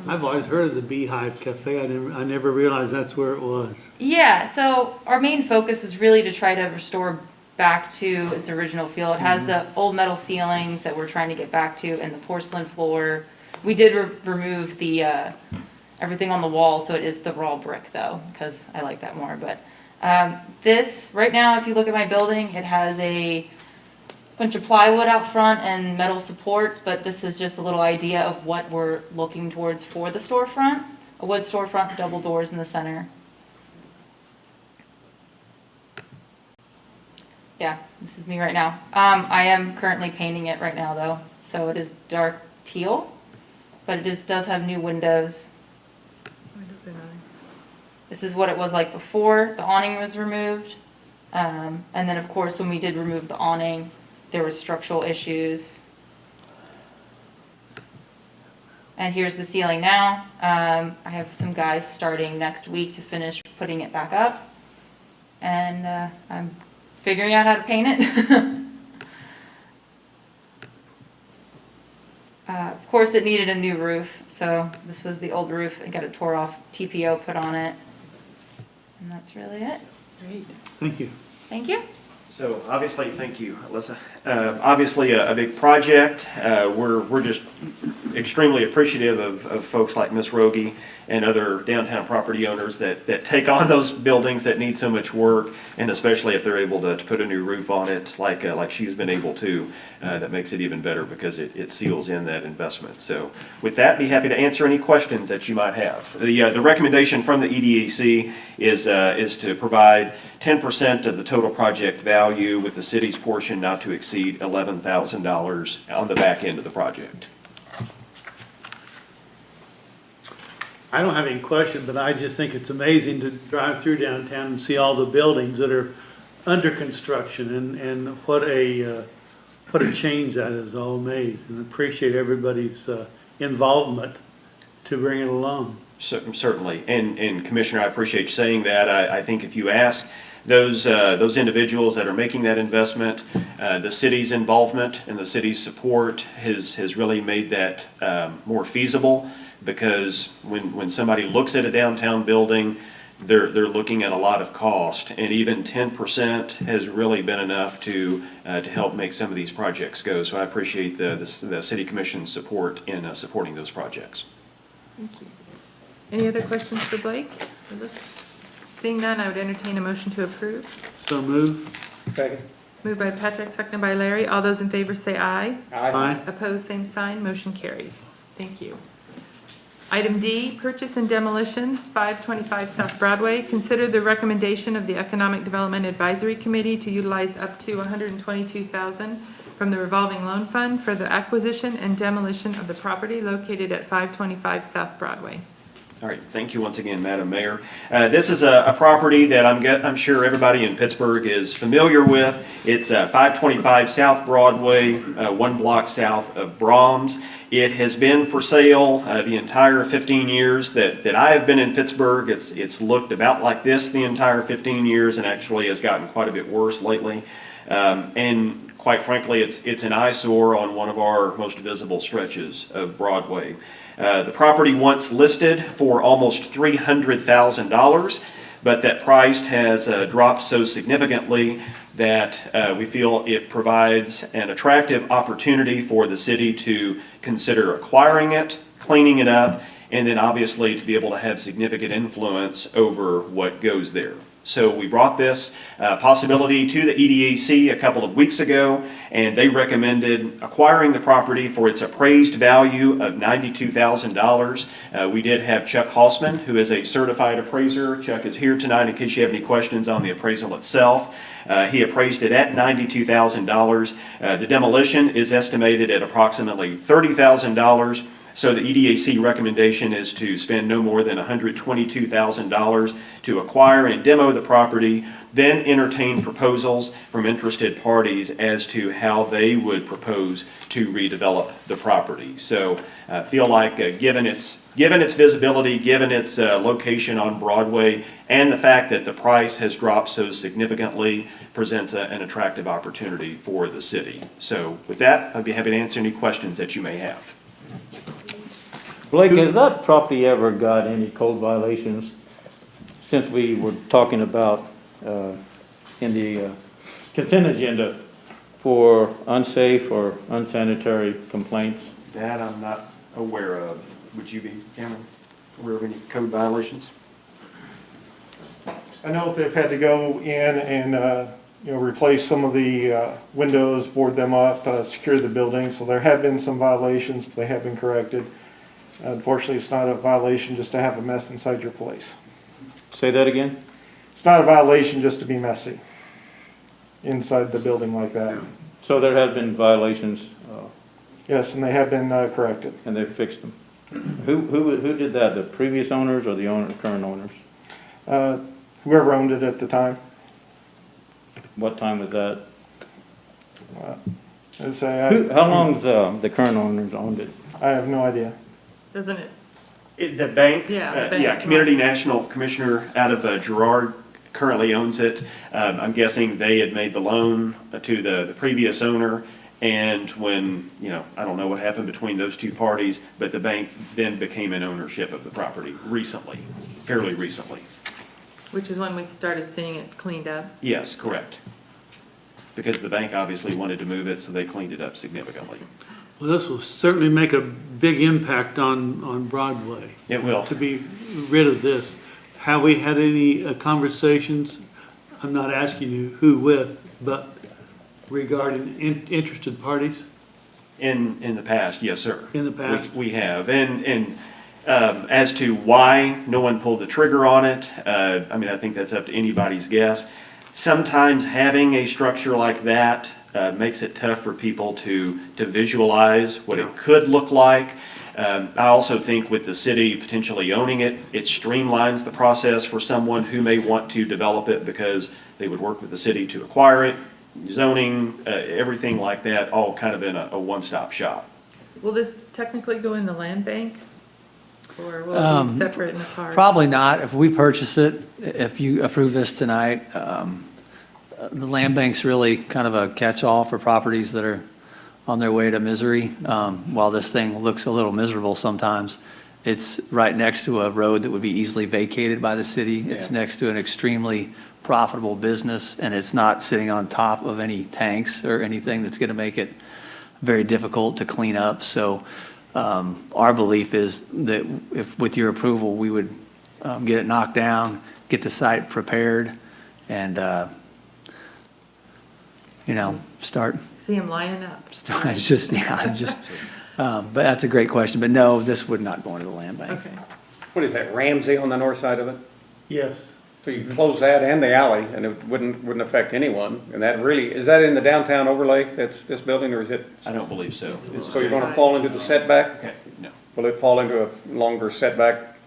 I've always heard of the Beehive Cafe. I never realized that's where it was. Yeah, so our main focus is really to try to restore back to its original feel. It has the old metal ceilings that we're trying to get back to, and the porcelain floor. We did remove the everything on the wall, so it is the raw brick though, because I like that more. But this, right now, if you look at my building, it has a bunch of plywood out front and metal supports, but this is just a little idea of what we're looking towards for the storefront. A wood storefront, double doors in the center. Yeah, this is me right now. I am currently painting it right now though, so it is dark teal, but it does have new windows. Windows are nice. This is what it was like before the awning was removed. And then of course when we did remove the awning, there were structural issues. And here's the ceiling now. I have some guys starting next week to finish putting it back up. And I'm figuring out how to paint it. Of course it needed a new roof. So this was the old roof. I got a tore off TPO put on it. And that's really it. Great. Thank you. Thank you. So obviously, thank you, Alyssa. Obviously a big project. We're just extremely appreciative of folks like Ms. Rogie and other downtown property owners that take on those buildings that need so much work, and especially if they're able to put a new roof on it like she's been able to, that makes it even better because it seals in that investment. So with that, be happy to answer any questions that you might have. The recommendation from the EDAC is to provide 10% of the total project value, with the city's portion not to exceed $11,000 on the back end of the project. I don't have any question, but I just think it's amazing to drive through downtown and see all the buildings that are under construction, and what a change that has all made, and appreciate everybody's involvement to bring it along. Certainly, and Commissioner, I appreciate you saying that. I think if you ask those individuals that are making that investment, the city's involvement and the city's support has really made that more feasible, because when somebody looks at a downtown building, they're looking at a lot of cost, and even 10% has really been enough to help make some of these projects go. So I appreciate the City Commission's support in supporting those projects. Thank you. Any other questions for Blake? Seeing none, I would entertain a motion to approve. So move. Second. Moved by Patrick, seconded by Larry. All those in favor say aye. Aye. Opposed, same sign. Motion carries. Thank you. Item D, purchase and demolition, 525 South Broadway. Consider the recommendation of the Economic Development Advisory Committee to utilize up to $122,000 from the revolving loan fund for the acquisition and demolition of the property located at 525 South Broadway. All right, thank you once again, Madam Mayor. This is a property that I'm sure everybody in Pittsburgh is familiar with. It's 525 South Broadway, 1 block south of Brahms. It has been for sale the entire 15 years that I have been in Pittsburgh. It's looked about like this the entire 15 years, and actually has gotten quite a bit worse lately. And quite frankly, it's an eyesore on one of our most visible stretches of Broadway. The property once listed for almost $300,000. but that price has dropped so significantly that we feel it provides an attractive opportunity for the city to consider acquiring it, cleaning it up, and then obviously to be able to have significant influence over what goes there. So we brought this possibility to the EDAC a couple of weeks ago, and they recommended acquiring the property for its appraised value of $92,000. We did have Chuck Hausman, who is a certified appraiser. Chuck is here tonight in case you have any questions on the appraisal itself. He appraised it at $92,000. The demolition is estimated at approximately $30,000. So the EDAC recommendation is to spend no more than $122,000 to acquire and demo the property, then entertain proposals from interested parties as to how they would propose to redevelop the property. So I feel like given its visibility, given its location on Broadway, and the fact that the price has dropped so significantly, presents an attractive opportunity for the city. So with that, I'd be happy to answer any questions that you may have. Blake, has that property ever got any code violations since we were talking about in the consent agenda for unsafe or unsanitary complaints? That I'm not aware of. Would you be, Cameron, aware of any code violations? I know they've had to go in and, replace some of the windows, board them up, secure the building. So there have been some violations, but they have been corrected. Unfortunately, it's not a violation just to have a mess inside your place. Say that again? It's not a violation just to be messy inside the building like that. So there have been violations, Yes, and they have been corrected. and they've fixed them. Who did that? The previous owners or the current owners? Whoever owned it at the time. What time was that? I'd say How long's the current owners owned it? I have no idea. Doesn't it? The bank? Yeah, the bank. Yeah, Community National Commissioner out of Girard currently owns it. I'm guessing they had made the loan to the previous owner, and when, I don't know what happened between those two parties, but the bank then became in ownership of the property recently, fairly recently. Which is when we started seeing it cleaned up. Yes, correct. Because the bank obviously wanted to move it, so they cleaned it up significantly. Well, this will certainly make a big impact on Broadway. It will. To be rid of this. Have we had any conversations, I'm not asking you who with, but regarding interested parties? In the past, yes, sir. In the past? We have. And as to why no one pulled the trigger on it, I think that's up to anybody's guess. Sometimes having a structure like that makes it tough for people to visualize what it could look like. I also think with the city potentially owning it, it streamlines the process for someone who may want to develop it because they would work with the city to acquire it, zoning, everything like that, all kind of in a one-stop shop. Will this technically go in the land bank? Or will it be separate and apart? Probably not. If we purchase it, if you approve this tonight, the land bank's really kind of a catch-all for properties that are on their way to misery. While this thing looks a little miserable sometimes, it's right next to a road that would be easily vacated by the city. It's next to an extremely profitable business, and it's not sitting on top of any tanks or anything that's going to make it very difficult to clean up. So our belief is that if, with your approval, we would get it knocked down, get the site prepared, and start. See them lining up. It's just, but that's a great question. But no, this would not go into the land bank. Okay. What is that, Ramsey on the north side of it? Yes. So you close that and the alley, and it wouldn't affect anyone. And that really, is that in the downtown overlay, that's this building, or is it? I don't believe so. So you're gonna fall into the setback? Okay, no. Will it fall into a longer setback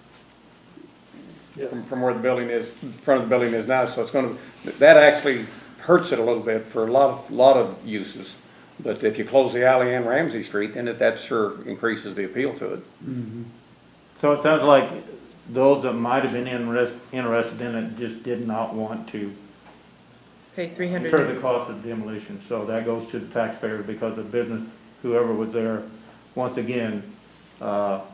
from where the building is, in front of the building is now? So it's gonna, that actually hurts it a little bit for a lot of uses. But if you close the alley and Ramsey Street, then that sure increases the appeal to it. Mm-hmm. So it sounds like those that might have been interested in it just did not want to Pay incur the $300. cost of demolition. So that goes to the taxpayer because the business, whoever was there, once again, failed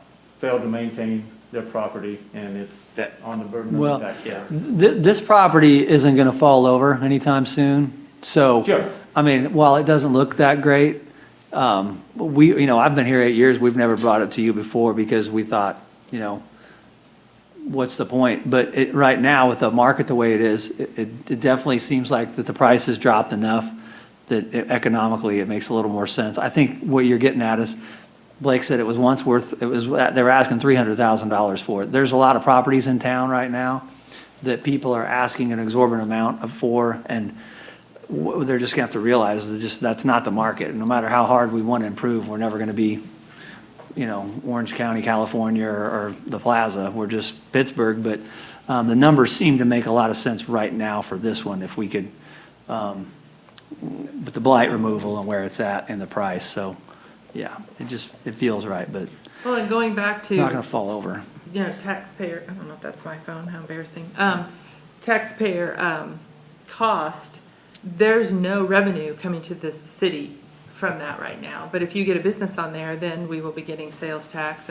to maintain their property and it's on the burden of Well, the taxpayer. This property isn't going to fall over anytime soon, so. Sure. I mean, while it doesn't look that great, I've been here 8 years, we've never brought it to you before because we thought, what's the point? But right now, with the market the way it is, it definitely seems like that the price has dropped enough that economically it makes a little more sense. I think what you're getting at is, Blake said it was once worth, they were asking $300,000 for it. There's a lot of properties in town right now that people are asking an exorbitant amount for, and they're just gonna have to realize that that's not the market. No matter how hard we want to improve, we're never gonna be, Orange County, California, or the Plaza. We're just Pittsburgh, but the numbers seem to make a lot of sense right now for this one if we could, with the blight removal and where it's at and the price. So, yeah, it feels right, but Well, and going back to. not gonna fall over. Taxpayer, I don't know if that's my phone, how embarrassing. Taxpayer cost, there's no revenue coming to the city from that right now. But if you get a business on there, then we will be getting sales tax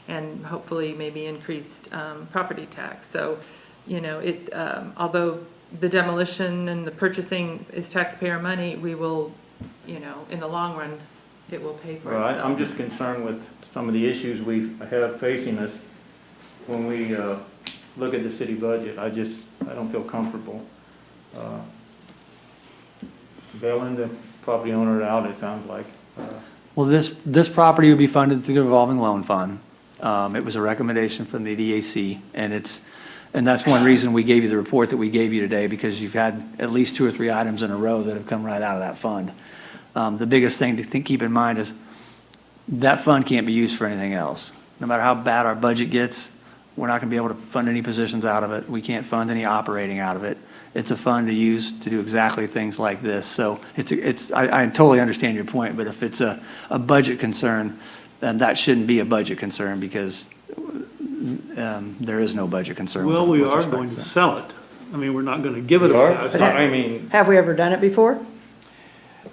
and hopefully maybe increased property tax. So, although the demolition and the purchasing is taxpayer money, we will, in the long run, it will pay for Well, itself. I'm just concerned with some of the issues we have facing us when we look at the city budget. I don't feel comfortable bailing the property owner out, it sounds like. Well, this property would be funded through the revolving loan fund. It was a recommendation from the DAC, and that's one reason we gave you the report that we gave you today, because you've had at least 2 or 3 items in a row that have come right out of that fund. The biggest thing to keep in mind is that fund can't be used for anything else. No matter how bad our budget gets, we're not gonna be able to fund any positions out of it. We can't fund any operating out of it. It's a fund to use to do exactly things like this. So I totally understand your point, but if it's a budget concern, then that shouldn't be a budget concern, because there is no budget concern. Well, we with are respect going to that. sell it. I mean, we're not gonna give it We away. are? I mean, Have we ever done it before?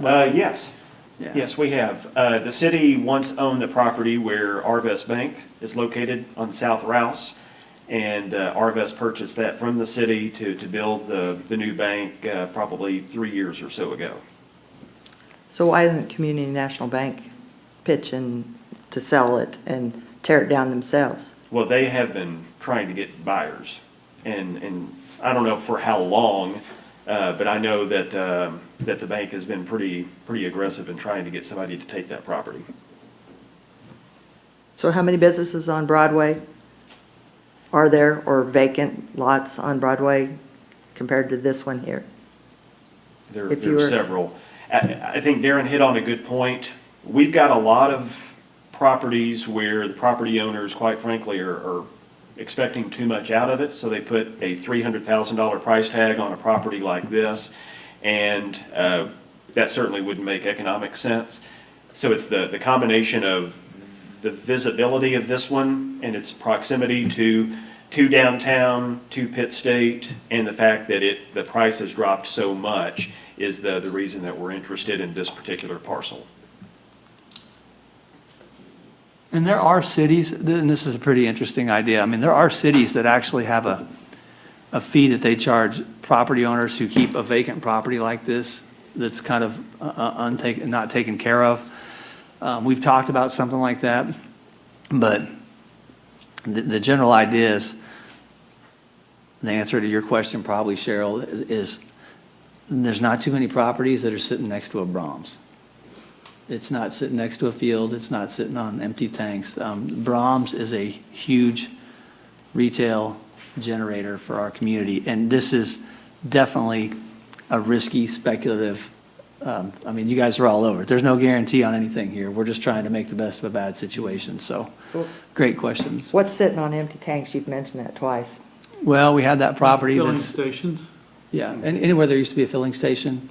Yes. Yeah. Yes, we have. The city once owned the property where Arvest Bank is located on South Rouse. And Arvest purchased that from the city to build the new bank probably 3 years or so ago. So why isn't Community National Bank pitching to sell it and tear it down themselves? Well, they have been trying to get buyers. And I don't know for how long, but I know that the bank has been pretty aggressive in trying to get somebody to take that property. So how many businesses on Broadway are there, or vacant lots on Broadway compared to this one here? There If you are were- several. I think Daron hit on a good point. We've got a lot of properties where the property owners, quite frankly, are expecting too much out of it, so they put a $300,000 price tag on a property like this, and that certainly wouldn't make economic sense. So it's the combination of the visibility of this one and its proximity to downtown, to Pitt State, and the fact that the price has dropped so much is the reason that we're interested in this particular parcel. And there are cities, and this is a pretty interesting idea, I mean, there are cities that actually have a fee that they charge property owners who keep a vacant property like this, that's kind of not taken care of. We've talked about something like that, but the general idea is, the answer to your question probably, Cheryl, is there's not too many properties that are sitting next to a Brahms. It's not sitting next to a field, it's not sitting on empty tanks. Brahms is a huge retail generator for our community, and this is definitely a risky, speculative, I mean, you guys are all over it. There's no guarantee on anything here. We're just trying to make the best of a bad situation, so, great questions. What's sitting on empty tanks? You've mentioned that twice. Well, we had that property Filling that's, stations. yeah, and anywhere there used to be a filling station,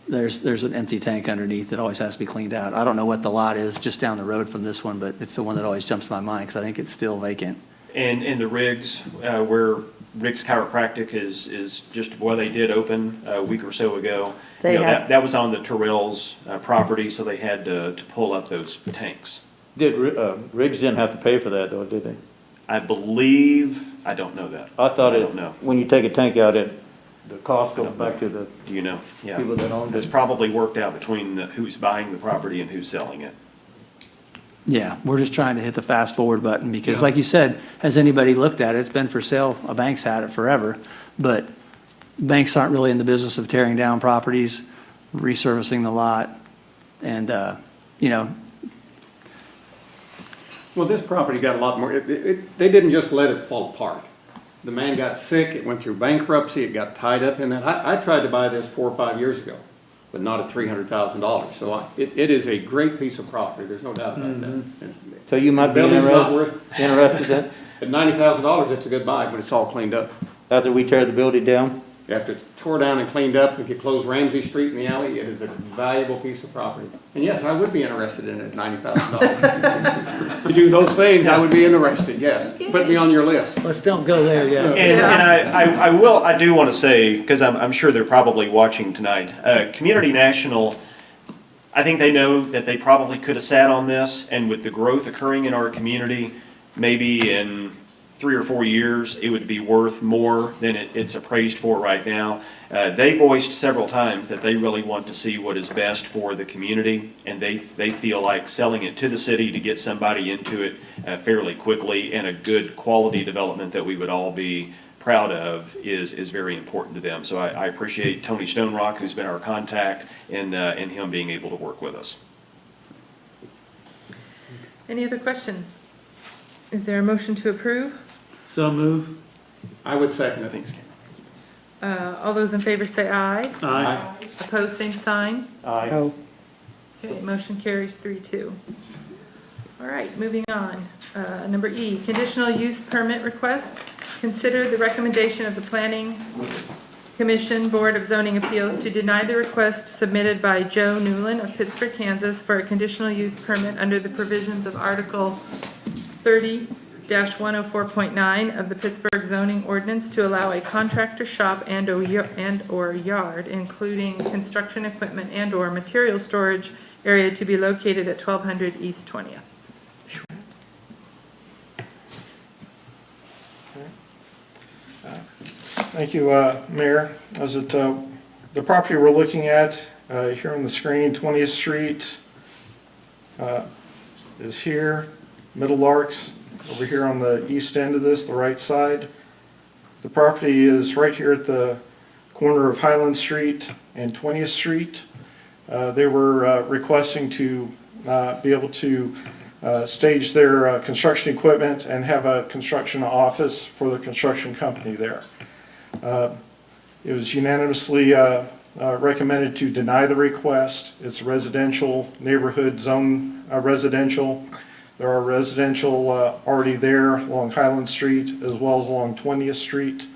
there's an empty tank underneath that always has to be cleaned out. I don't know what the lot is just down the road from this one, but it's the one that always jumps to my mind, because I think it's still vacant. And in the Riggs, where Riggs Chiropractic is just, well, they did open a week or so ago. They have- That was on the Terrell's property, so they had to pull up those tanks. Riggs didn't have to pay for that though, did they? I believe, I don't know that. I thought I it, don't know. when you take a tank out, the cost goes back to the You know, yeah. people that owned It's it. probably worked out between who's buying the property and who's selling it. Yeah, we're just trying to hit the fast forward button because like you said, has anybody looked at it? It's been for sale. A bank's had it forever. But banks aren't really in the business of tearing down properties, resurfacing the lot. And, you know, Well, this property got a lot more, they didn't just let it fall apart. The man got sick, it went through bankruptcy, it got tied up in that. I tried to buy this 4 or 5 years ago, but not at $300,000. So it is a great piece of property, there's no doubt about that. So you might be Building's not interested in, At $90,000, it's a good buy when it's all cleaned up. after we tear the building down? After it's tore down and cleaned up, if you close Ramsey Street in the alley, it is a valuable piece of property. And yes, I would be interested in it at $90,000. To do those things, I would be interested, yes. Put me on your list. let's don't go there yet. And I do want to say, because I'm sure they're probably watching tonight, Community National, I think they know that they probably could have sat on this, and with the growth occurring in our community, maybe in 3 or 4 years, it would be worth more than it's appraised for right now. They voiced several times that they really want to see what is best for the community, and they feel like selling it to the city to get somebody into it fairly quickly and a good quality development that we would all be proud of is very important to them. So I appreciate Tony Stonerock, who's been our contact, and him being able to work with us. Any other questions? Is there a motion to approve? So move. I would second it. Thanks, Cameron. All those in favor say aye. Aye. Opposed, same sign. Aye. Oh, Okay, motion carries 3-2. All right, moving on. Number E, conditional use permit request. Consider the recommendation of the Planning Commission Board of Zoning Appeals to deny the request submitted by Joe Newland of Pittsburgh, Kansas for a conditional use permit under the provisions of Article 30-104.9 of the Pittsburgh zoning ordinance to allow a contractor shop and/or yard, including construction equipment and/or material storage area to be located at 1200 East 20th. Thank you, Mayor. As it, the property we're looking at here on the screen, 20th Street is here, Middle Larks, over here on the east end of this, the right side. The property is right here at the corner of Highland Street and 20th Street. They were requesting to be able to stage their construction equipment and have a construction office for the construction company there. It was unanimously recommended to deny the request. It's residential, neighborhood zone residential. There are residential already there along Highland Street as well as along 20th Street.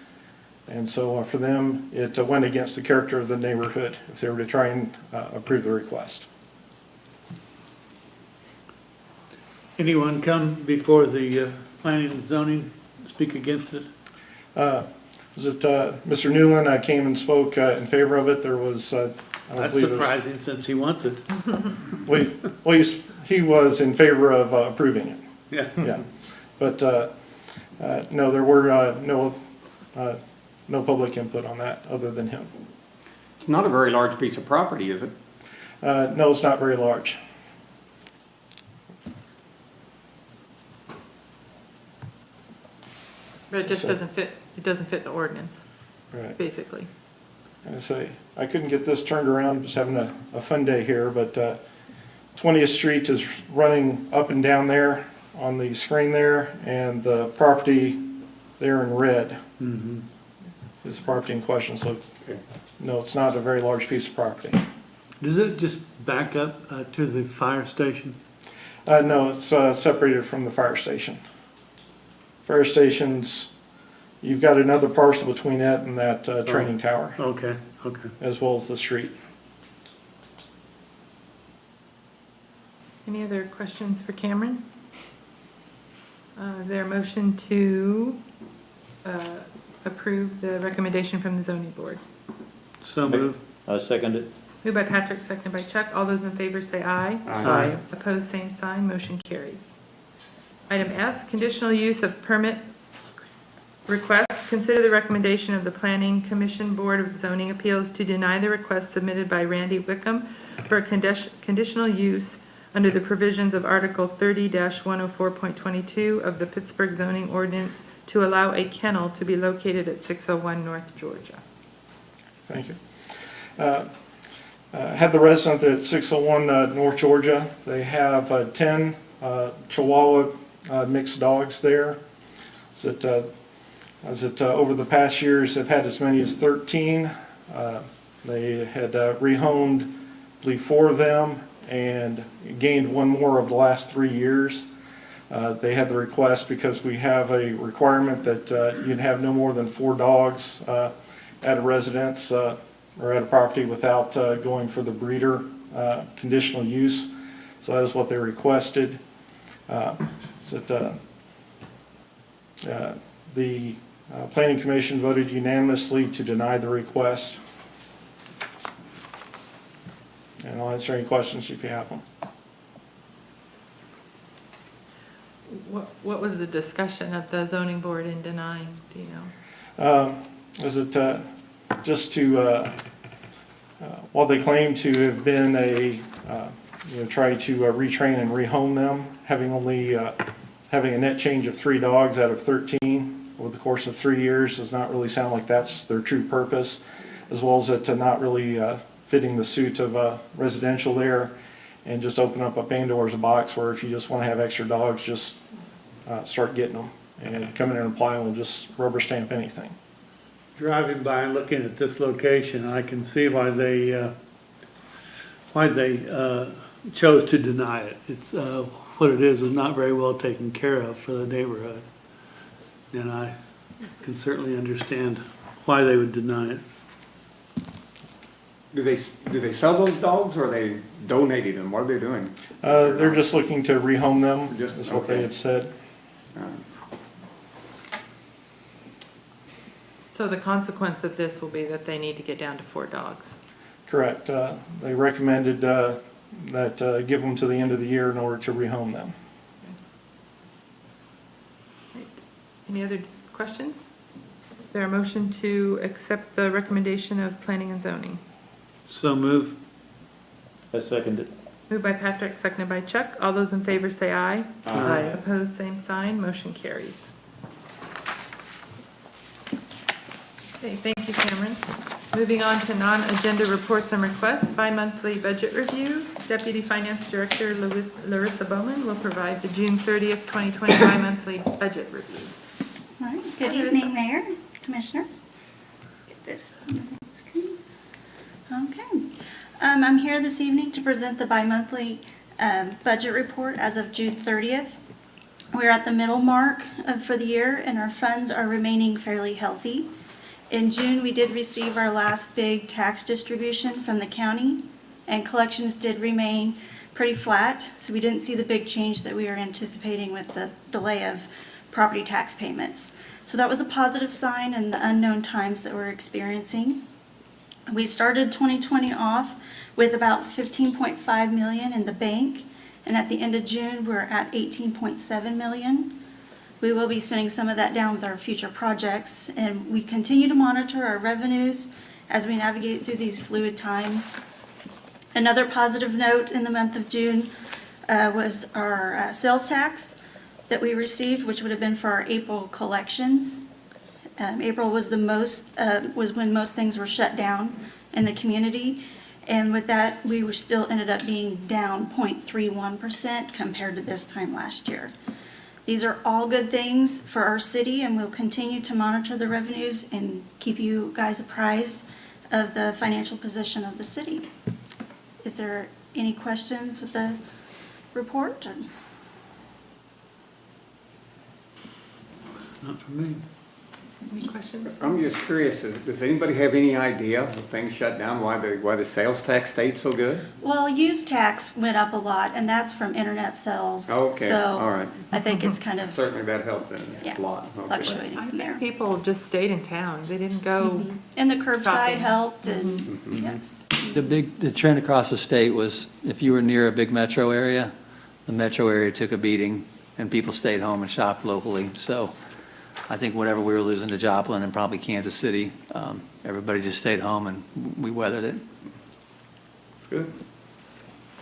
And so for them, it went against the character of the neighborhood if they were to try and approve the request. Anyone come before the planning and zoning, speak against it? Was it Mr. Newland came and spoke in favor of it? There was, I don't That's believe there's- surprising since he wants it. Well, he was in favor of approving it. Yeah. Yeah, but no, there were no public input on that other than him. It's not a very large piece of property, is it? No, it's not very large. But it just doesn't fit the ordinance, Right. basically. I say, I couldn't get this turned around, just having a fun day here, but 20th Street is running up and down there on the screen there, and the property there in red is the property in question, so no, it's not a very large piece of property. Does it just back up to the fire station? No, it's separated from the fire station. Fire station's, you've got another parcel between it and that training tower, Okay, okay. as well as the street. Any other questions for Cameron? Is there a motion to approve the recommendation from the zoning board? So move. I second it. Moved by Patrick, seconded by Chuck. All those in favor say aye. Aye. Opposed, same sign. Motion carries. Item F, conditional use of permit request. Consider the recommendation of the Planning Commission Board of Zoning Appeals to deny the request submitted by Randy Wickham for a conditional use under the provisions of Article 30-104.22 of the Pittsburgh zoning ordinance to allow a kennel to be located at 601 North Georgia. Thank you. Had the resident at 601 North Georgia. They have 10 Chihuahua mixed dogs there. Over the past years, they've had as many as 13. They had rehomed, I believe, 4 of them and gained 1 more over the last 3 years. They had the request because we have a requirement that you'd have no more than 4 dogs at a residence or at a property without going for the breeder conditional use. So that is what they requested. The Planning Commission voted unanimously to deny the request. And I'll answer any questions if you have them. What was the discussion of the zoning board in denying, do you know? Just to, while they claim to have been try to retrain and rehome them, having a net change of 3 dogs out of 13 over the course of 3 years does not really sound like that's their true purpose, as well as it not really fitting the suit of residential there, and just open up a Pandora's box where if you just want to have extra dogs, just start getting them and come in and apply and we'll just rubber stamp anything. Driving by and looking at this location, I can see why they chose to deny it. It's, what it is not very well taken care of for the neighborhood. And I can certainly understand why they would deny it. Do they sell those dogs or are they donating them? What are they doing? They're just looking to rehome them, Just- is what they okay. had said. So the consequence of this will be that they need to get down to 4 dogs. Correct. They recommended that give them to the end of the year in order to rehome them. Any other questions? Is there a motion to accept the recommendation of planning and zoning? So move. I second it. Moved by Patrick, seconded by Chuck. All those in favor say aye. Aye. Opposed, same sign. Motion carries. Okay, thank you, Cameron. Moving on to non-agenda reports and requests. Bi-monthly budget review. Deputy Finance Director Larissa Bowman will provide the June 30th, 2020 bi-monthly budget review. All right, good evening, Mayor, Commissioners. Get this on the screen. Okay. I'm here this evening to present the bi-monthly budget report as of June 30th. We're at the middle mark for the year and our funds are remaining fairly healthy. In June, we did receive our last big tax distribution from the county and collections did remain pretty flat, so we didn't see the big change that we were anticipating with the delay of property tax payments. So that was a positive sign in the unknown times that we're experiencing. We started 2020 off with about $15.5 million in the bank, and at the end of June, we're at $18.7 million. We will be spending some of that down with our future projects, and we continue to monitor our revenues as we navigate through these fluid times. Another positive note in the month of June was our sales tax that we received, which would have been for our April collections. April was when most things were shut down in the community, and with that, we were still ended up being down 0.31% compared to this time last year. These are all good things for our city, and we'll continue to monitor the revenues and keep you guys apprised of the financial position of the city. Is there any questions with the report? Not for me. Any questions? I'm just curious, does anybody have any idea when things shut down, why the sales tax stayed so good? Well, use tax went up a lot, and that's from internet sales. Okay, all So right. I think it's kind of Certainly that helped then, Yeah, a lot. Okay. fluctuating I from there. think people just stayed in town. They didn't go. And the curbside Shopping. helped, and yes. The trend across the state was if you were near a big metro area, the metro area took a beating and people stayed home and shopped locally. So I think whatever we were losing to Joplin and probably Kansas City, everybody just stayed home and we weathered it. Good.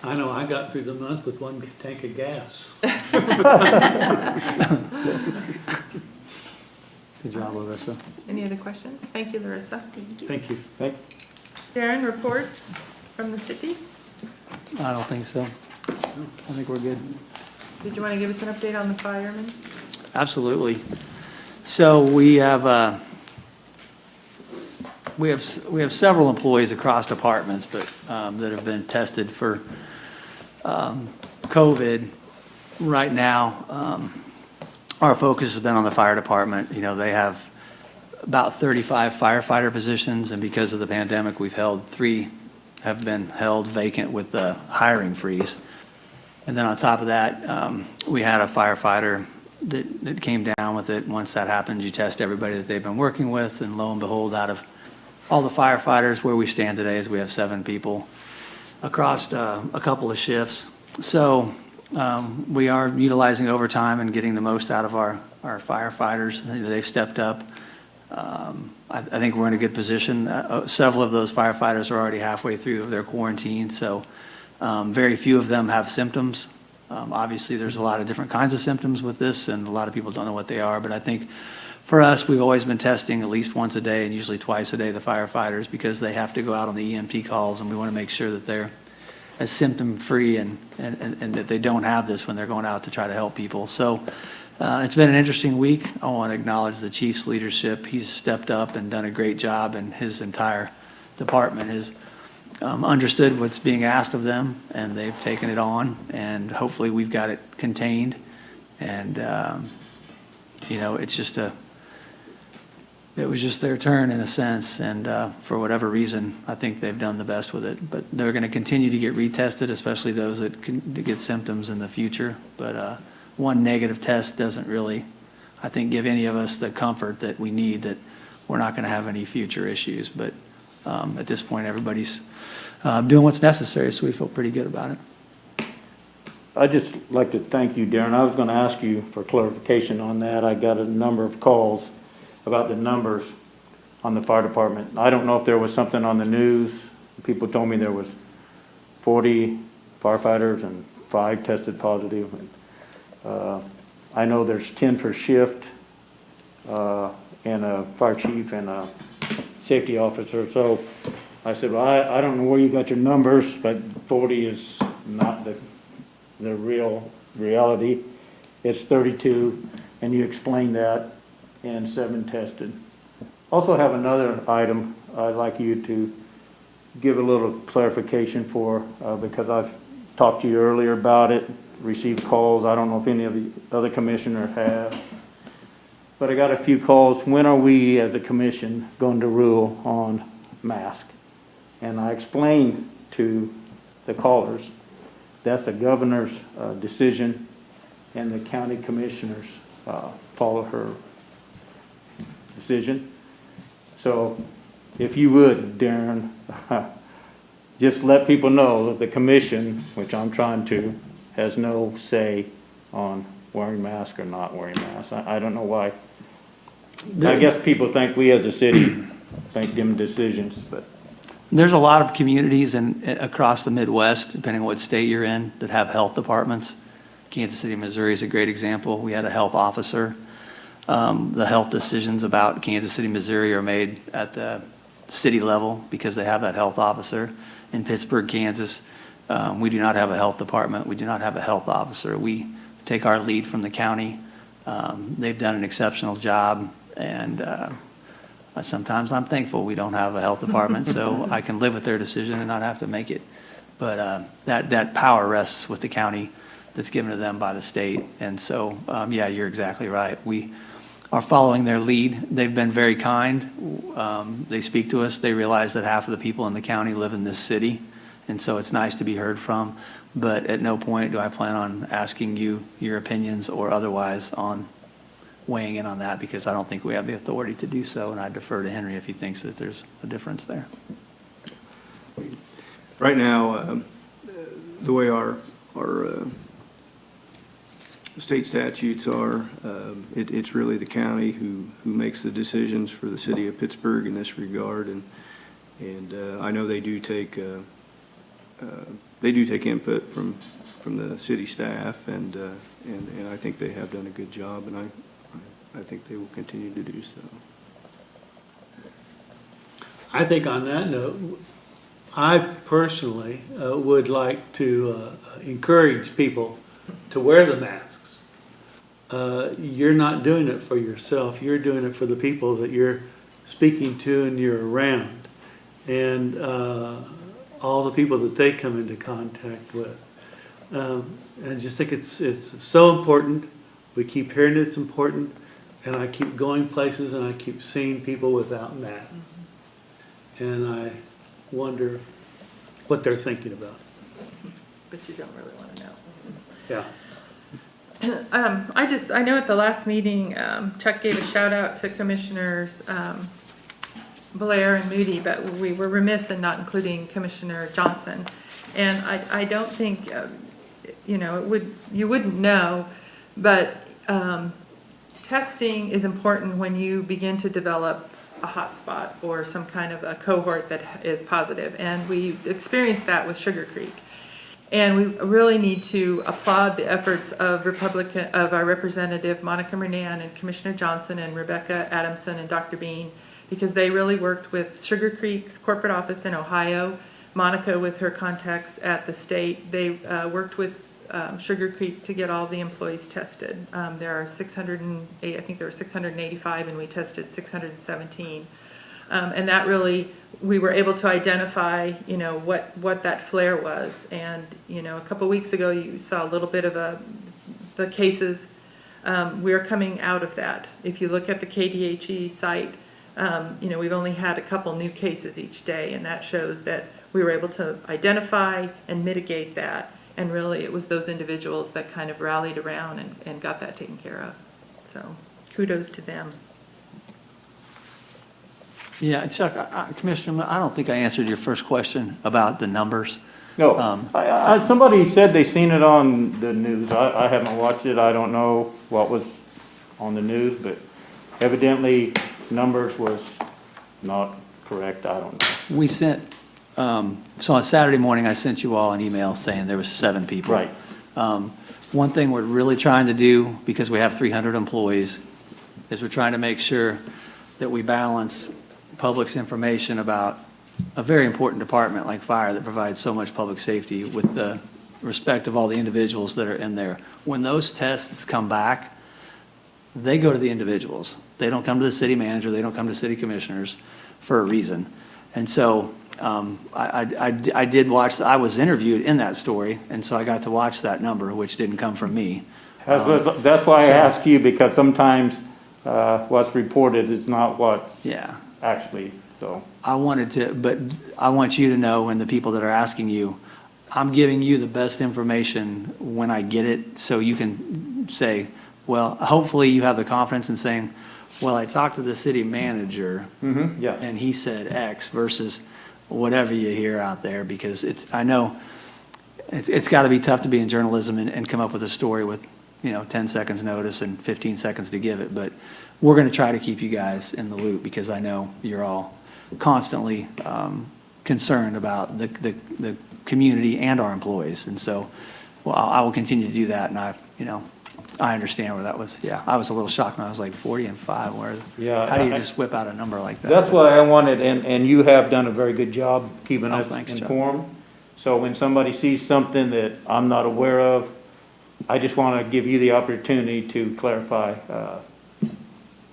I know I got through the month with one tank of gas. Good job, Larissa. Any other questions? Thank you, Larissa. Thank you. Thanks. Daron, reports from the city? I don't think so. I think we're good. Did you want to give us an update on the firemen? Absolutely. So we have several employees across departments, but that have been tested for COVID. Right now, our focus has been on the fire department. You know, they have about 35 firefighter positions, and because of the pandemic, we've held 3 have been held vacant with the hiring freeze. And then on top of that, we had a firefighter that came down with it. Once that happens, you test everybody that they've been working with, and lo and behold, out of all the firefighters, where we stand today is we have 7 people across a couple of shifts. So we are utilizing overtime and getting the most out of our firefighters. They've stepped up. I think we're in a good position. Several of those firefighters are already halfway through their quarantine, so very few of them have symptoms. Obviously, there's a lot of different kinds of symptoms with this, and a lot of people don't know what they are, but I think for us, we've always been testing at least once a day and usually twice a day the firefighters, because they have to go out on the EMT calls, and we want to make sure that they're as symptom-free and that they don't have this when they're going out to try to help people. So it's been an interesting week. I want to acknowledge the chief's leadership. He's stepped up and done a great job, and his entire department has understood what's being asked of them, and they've taken it on, and hopefully we've got it contained. And, you know, it was just their turn in a sense, and for whatever reason, I think they've done the best with it. But they're going to continue to get retested, especially those that get symptoms in the future. But one negative test doesn't really, I think, give any of us the comfort that we need that we're not going to have any future issues. But at this point, everybody's doing what's necessary, so we feel pretty good about it. I'd just like to thank you, Daron. I was going to ask you for clarification on that. I got a number of calls about the numbers on the fire department. I don't know if there was something on the news. People told me there was 40 firefighters and 5 tested positive. I know there's 10 per shift, and a fire chief and a safety officer. So I said, well, I don't know where you got your numbers, but 40 is not the real reality. It's 32, and you explained that, and 7 tested. Also have another item I'd like you to give a little clarification for, because I've talked to you earlier about it, received calls. I don't know if any of the other commissioners have, but I got a few calls. When are we as a commission going to rule on mask? And I explained to the callers that's the governor's decision, and the county commissioners follow her decision. So if you would, Daron, just let people know that the commission, which I'm trying to, has no say on wearing masks or not wearing masks. I don't know why. I guess people think we as a city make them decisions, but. There's a lot of communities across the Midwest, depending on what state you're in, that have health departments. Kansas City, Missouri is a great example. We had a health officer. The health decisions about Kansas City, Missouri are made at the city level because they have that health officer. In Pittsburgh, Kansas, we do not have a health department. We do not have a health officer. We take our lead from the county. They've done an exceptional job, and sometimes I'm thankful we don't have a health department, so I can live with their decision and not have to make it. But that power rests with the county that's given to them by the state. And so, yeah, you're exactly right. We are following their lead. They've been very kind. They speak to us. They realize that half of the people in the county live in this city, and so it's nice to be heard from. But at no point do I plan on asking you your opinions or otherwise on weighing in on that, because I don't think we have the authority to do so, and I defer to Henry if he thinks that there's a difference there. Right now, the way our state statutes are. It's really the county who makes the decisions for the city of Pittsburgh in this regard, and I know they do take input from the city staff, and I think they have done a good job, and I think they will continue to do so. I think on that note, I personally would like to encourage people to wear the masks. You're not doing it for yourself. You're doing it for the people that you're speaking to and you're around, and all the people that they come into contact with. I just think it's so important. We keep hearing it's important, and I keep going places and I keep seeing people without masks. And I wonder what they're thinking about. But you don't really want to know. Yeah. I know at the last meeting, Chuck gave a shout out to Commissioners Blair and Moody, but we were remiss in not including Commissioner Johnson. And I don't think, you wouldn't know, but testing is important when you begin to develop a hotspot or some kind of a cohort that is positive. And we experienced that with Sugar Creek. And we really need to applaud the efforts of our Representative Monica Mernan and Commissioner Johnson and Rebecca Adamson and Dr. Bean, because they really worked with Sugar Creek's corporate office in Ohio, Monica with her contacts at the state. They worked with Sugar Creek to get all the employees tested. There are 608, I think there were 685, and we tested 617. And that really, we were able to identify, what that flare was. And, a couple weeks ago, you saw a little bit of the cases. We're coming out of that. If you look at the KDHE site, we've only had a couple new cases each day, and that shows that we were able to identify and mitigate that. And really, it was those individuals that kind of rallied around and got that taken care of. So kudos to them. Yeah, Chuck, Commissioner, I don't think I answered your first question about the numbers. No, somebody said they seen it on the news. I haven't watched it. I don't know what was on the news, but evidently numbers was not correct. I don't know. We sent, so on Saturday morning, I sent you all an email saying there was 7 people. Right. One thing we're really trying to do, because we have 300 employees, is we're trying to make sure that we balance public's information about a very important department like fire that provides so much public safety with the respect of all the individuals that are in there. When those tests come back, they go to the individuals. They don't come to the city manager, they don't come to city commissioners for a reason. And so I did watch, I was interviewed in that story, and so I got to watch that number, which didn't come from me. That's why I ask you, because sometimes what's reported is not what's actually, so. I want you to know, and the people that are asking you, I'm giving you the best information when I get it, so you can say, well, hopefully you have the confidence in saying, well, I talked to the city manager, and he said X, versus whatever you hear out there, because I know it's got to be tough to be in journalism and come up with a story with 10 seconds notice and 15 seconds to give it, but we're going to try to keep you guys in the loop, because I know you're all constantly concerned about the community and our employees, and so I will continue to do that. And I understand where that was. Yeah, I was a little shocked when I was like 40 and 5. How do you just whip out a number like that? That's why I wanted, and you have done a very good job keeping us informed. Chuck. So when somebody sees something that I'm not aware of, I just want to give you the opportunity to clarify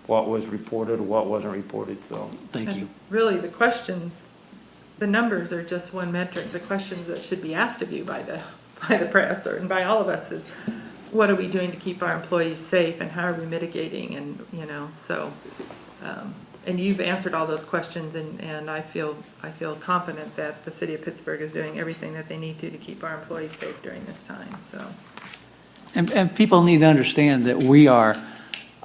what was reported or what wasn't reported, so. Thank you. Really, the numbers are just one metric. The questions that should be asked of you by the press and by all of us is, what are we doing to keep our employees safe, and how are we mitigating? And, and you've answered all those questions, and I feel confident that the city of Pittsburgh is doing everything that they need to keep our employees safe during this time, so. And people need to understand that we are,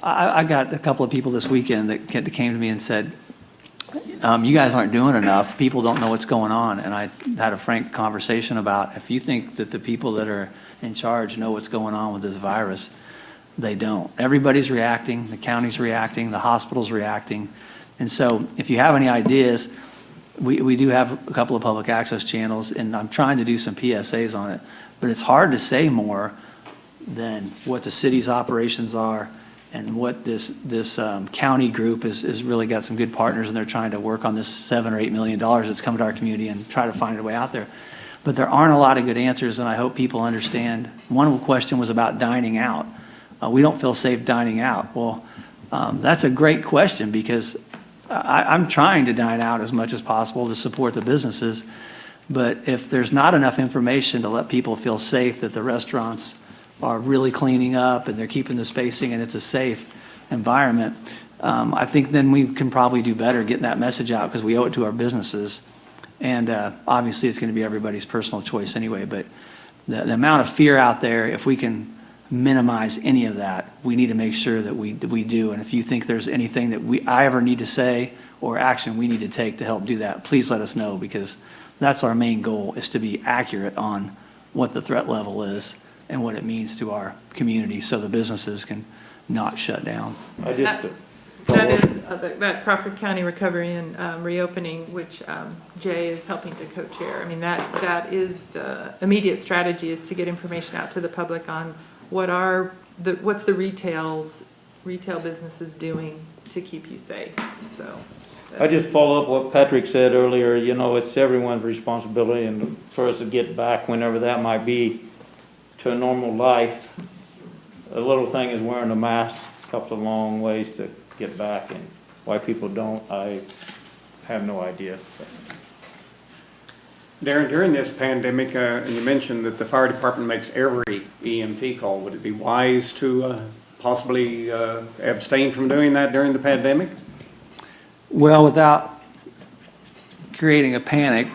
I got a couple of people this weekend that came to me and said, you guys aren't doing enough. People don't know what's going on. And I had a frank conversation about, if you think that the people that are in charge know what's going on with this virus, they don't. Everybody's reacting, the county's reacting, the hospital's reacting. And so if you have any ideas, we do have a couple of public access channels, and I'm trying to do some PSAs on it. But it's hard to say more than what the city's operations are and what this county group is really got some good partners, and they're trying to work on this $7 or $8 million that's come to our community and try to find a way out there. But there aren't a lot of good answers, and I hope people understand. One question was about dining out. We don't feel safe dining out. Well, that's a great question, because I'm trying to dine out as much as possible to support the businesses. But if there's not enough information to let people feel safe that the restaurants are really cleaning up and they're keeping the spacing and it's a safe environment, I think then we can probably do better getting that message out, because we owe it to our businesses. And obviously, it's going to be everybody's personal choice anyway. But the amount of fear out there, if we can minimize any of that, we need to make sure that we do. And if you think there's anything that I ever need to say or action we need to take to help do that, please let us know, because that's our main goal, is to be accurate on what the threat level is and what it means to our community, so the businesses can not shut down. I just, That is, that Crawford County Recovery and Reopening, which Jay is helping to co-chair. I mean, that is the immediate strategy, is to get information out to the public on what's the retail businesses doing to keep you safe, so. I just follow up what Patrick said earlier, you know, it's everyone's responsibility, and for us to get back, whenever that might be, to a normal life. A little thing is wearing a mask helps a long ways to get back, and why people don't, I have no idea. Daron, during this pandemic, and you mentioned that the fire department makes every EMT call, would it be wise to possibly abstain from doing that during the pandemic? Well, without creating a panic,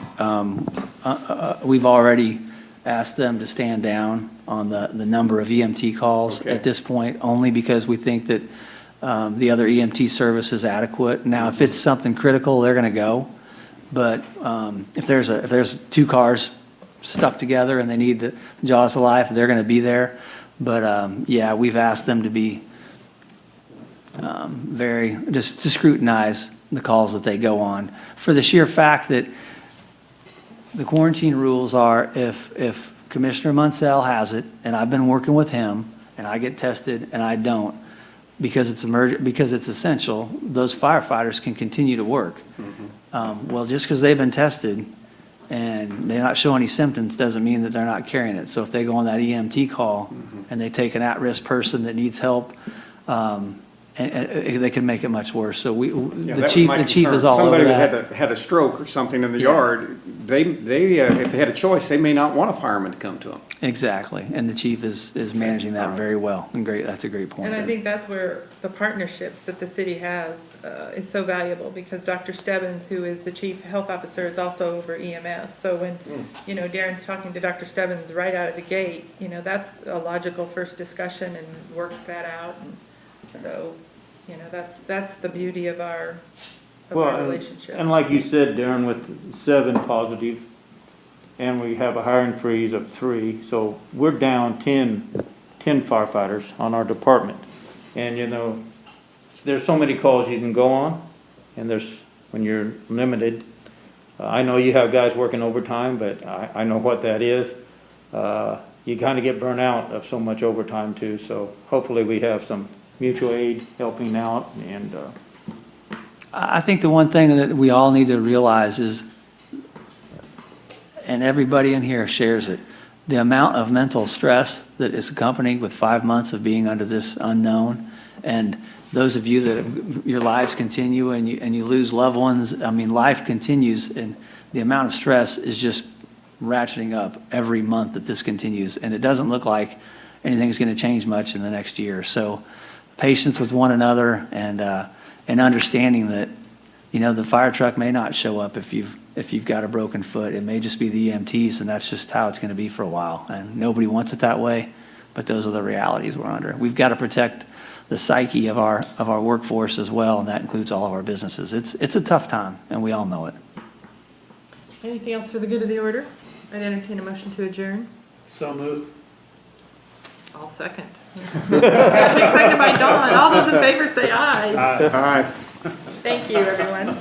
we've already asked them to stand down on the number of EMT calls at this point, only because we think that the other EMT service is adequate. Now, if it's something critical, they're going to go. But if there's two cars stuck together and they need the jaws of life, they're going to be there. But yeah, we've asked them to be just to scrutinize the calls that they go on, for the sheer fact that the quarantine rules are, if Commissioner Munsell has it, and I've been working with him, and I get tested and I don't, because it's essential, those firefighters can continue to work. Well, just because they've been tested and they not show any symptoms doesn't mean that they're not carrying it. So if they go on that EMT call and they take an at-risk person that needs help, and they can make it much worse. So the chief is all over that. Somebody that had a stroke or something in the yard, they if they had a choice, they may not want a fireman to come to them. Exactly, and the chief is managing that very well, and great. That's a great point. And I think that's where the partnerships that the city has is so valuable, because Dr. Stebbins, who is the chief health officer, is also over EMS. So when, you know, Daron's talking to Dr. Stebbins right out of the gate, you know, that's a logical first discussion, and work that out. And so, you know, that's the beauty of our relationship. And like you said, Daron, with 7 positive, and we have a hiring freeze of 3, so we're down 10 firefighters on our department. And, you know, there's so many calls you can go on, and when you're limited. I know you have guys working overtime, but I know what that is. You kind of get burnt out of so much overtime too, so hopefully we have some mutual aid helping out. And I think the one thing that we all need to realize is, and everybody in here shares it, the amount of mental stress that is accompanied with 5 months of being under this unknown. And those of you that your lives continue and you lose loved ones, I mean, life continues, and the amount of stress is just ratcheting up every month that this continues. And it doesn't look like anything's going to change much in the next year. So patience with one another, and understanding that, you know, the fire truck may not show up if you've got a broken foot. It may just be the EMTs, and that's just how it's going to be for a while. And nobody wants it that way, but those are the realities we're under. We've got to protect the psyche of our workforce as well, and that includes all of our businesses. It's a tough time, and we all know it. Anything else for the good of the order? I'd entertain a motion to adjourn. So moved. I'll second. Seconded by Dawn. All those in favor say aye. All right. Thank you, everyone.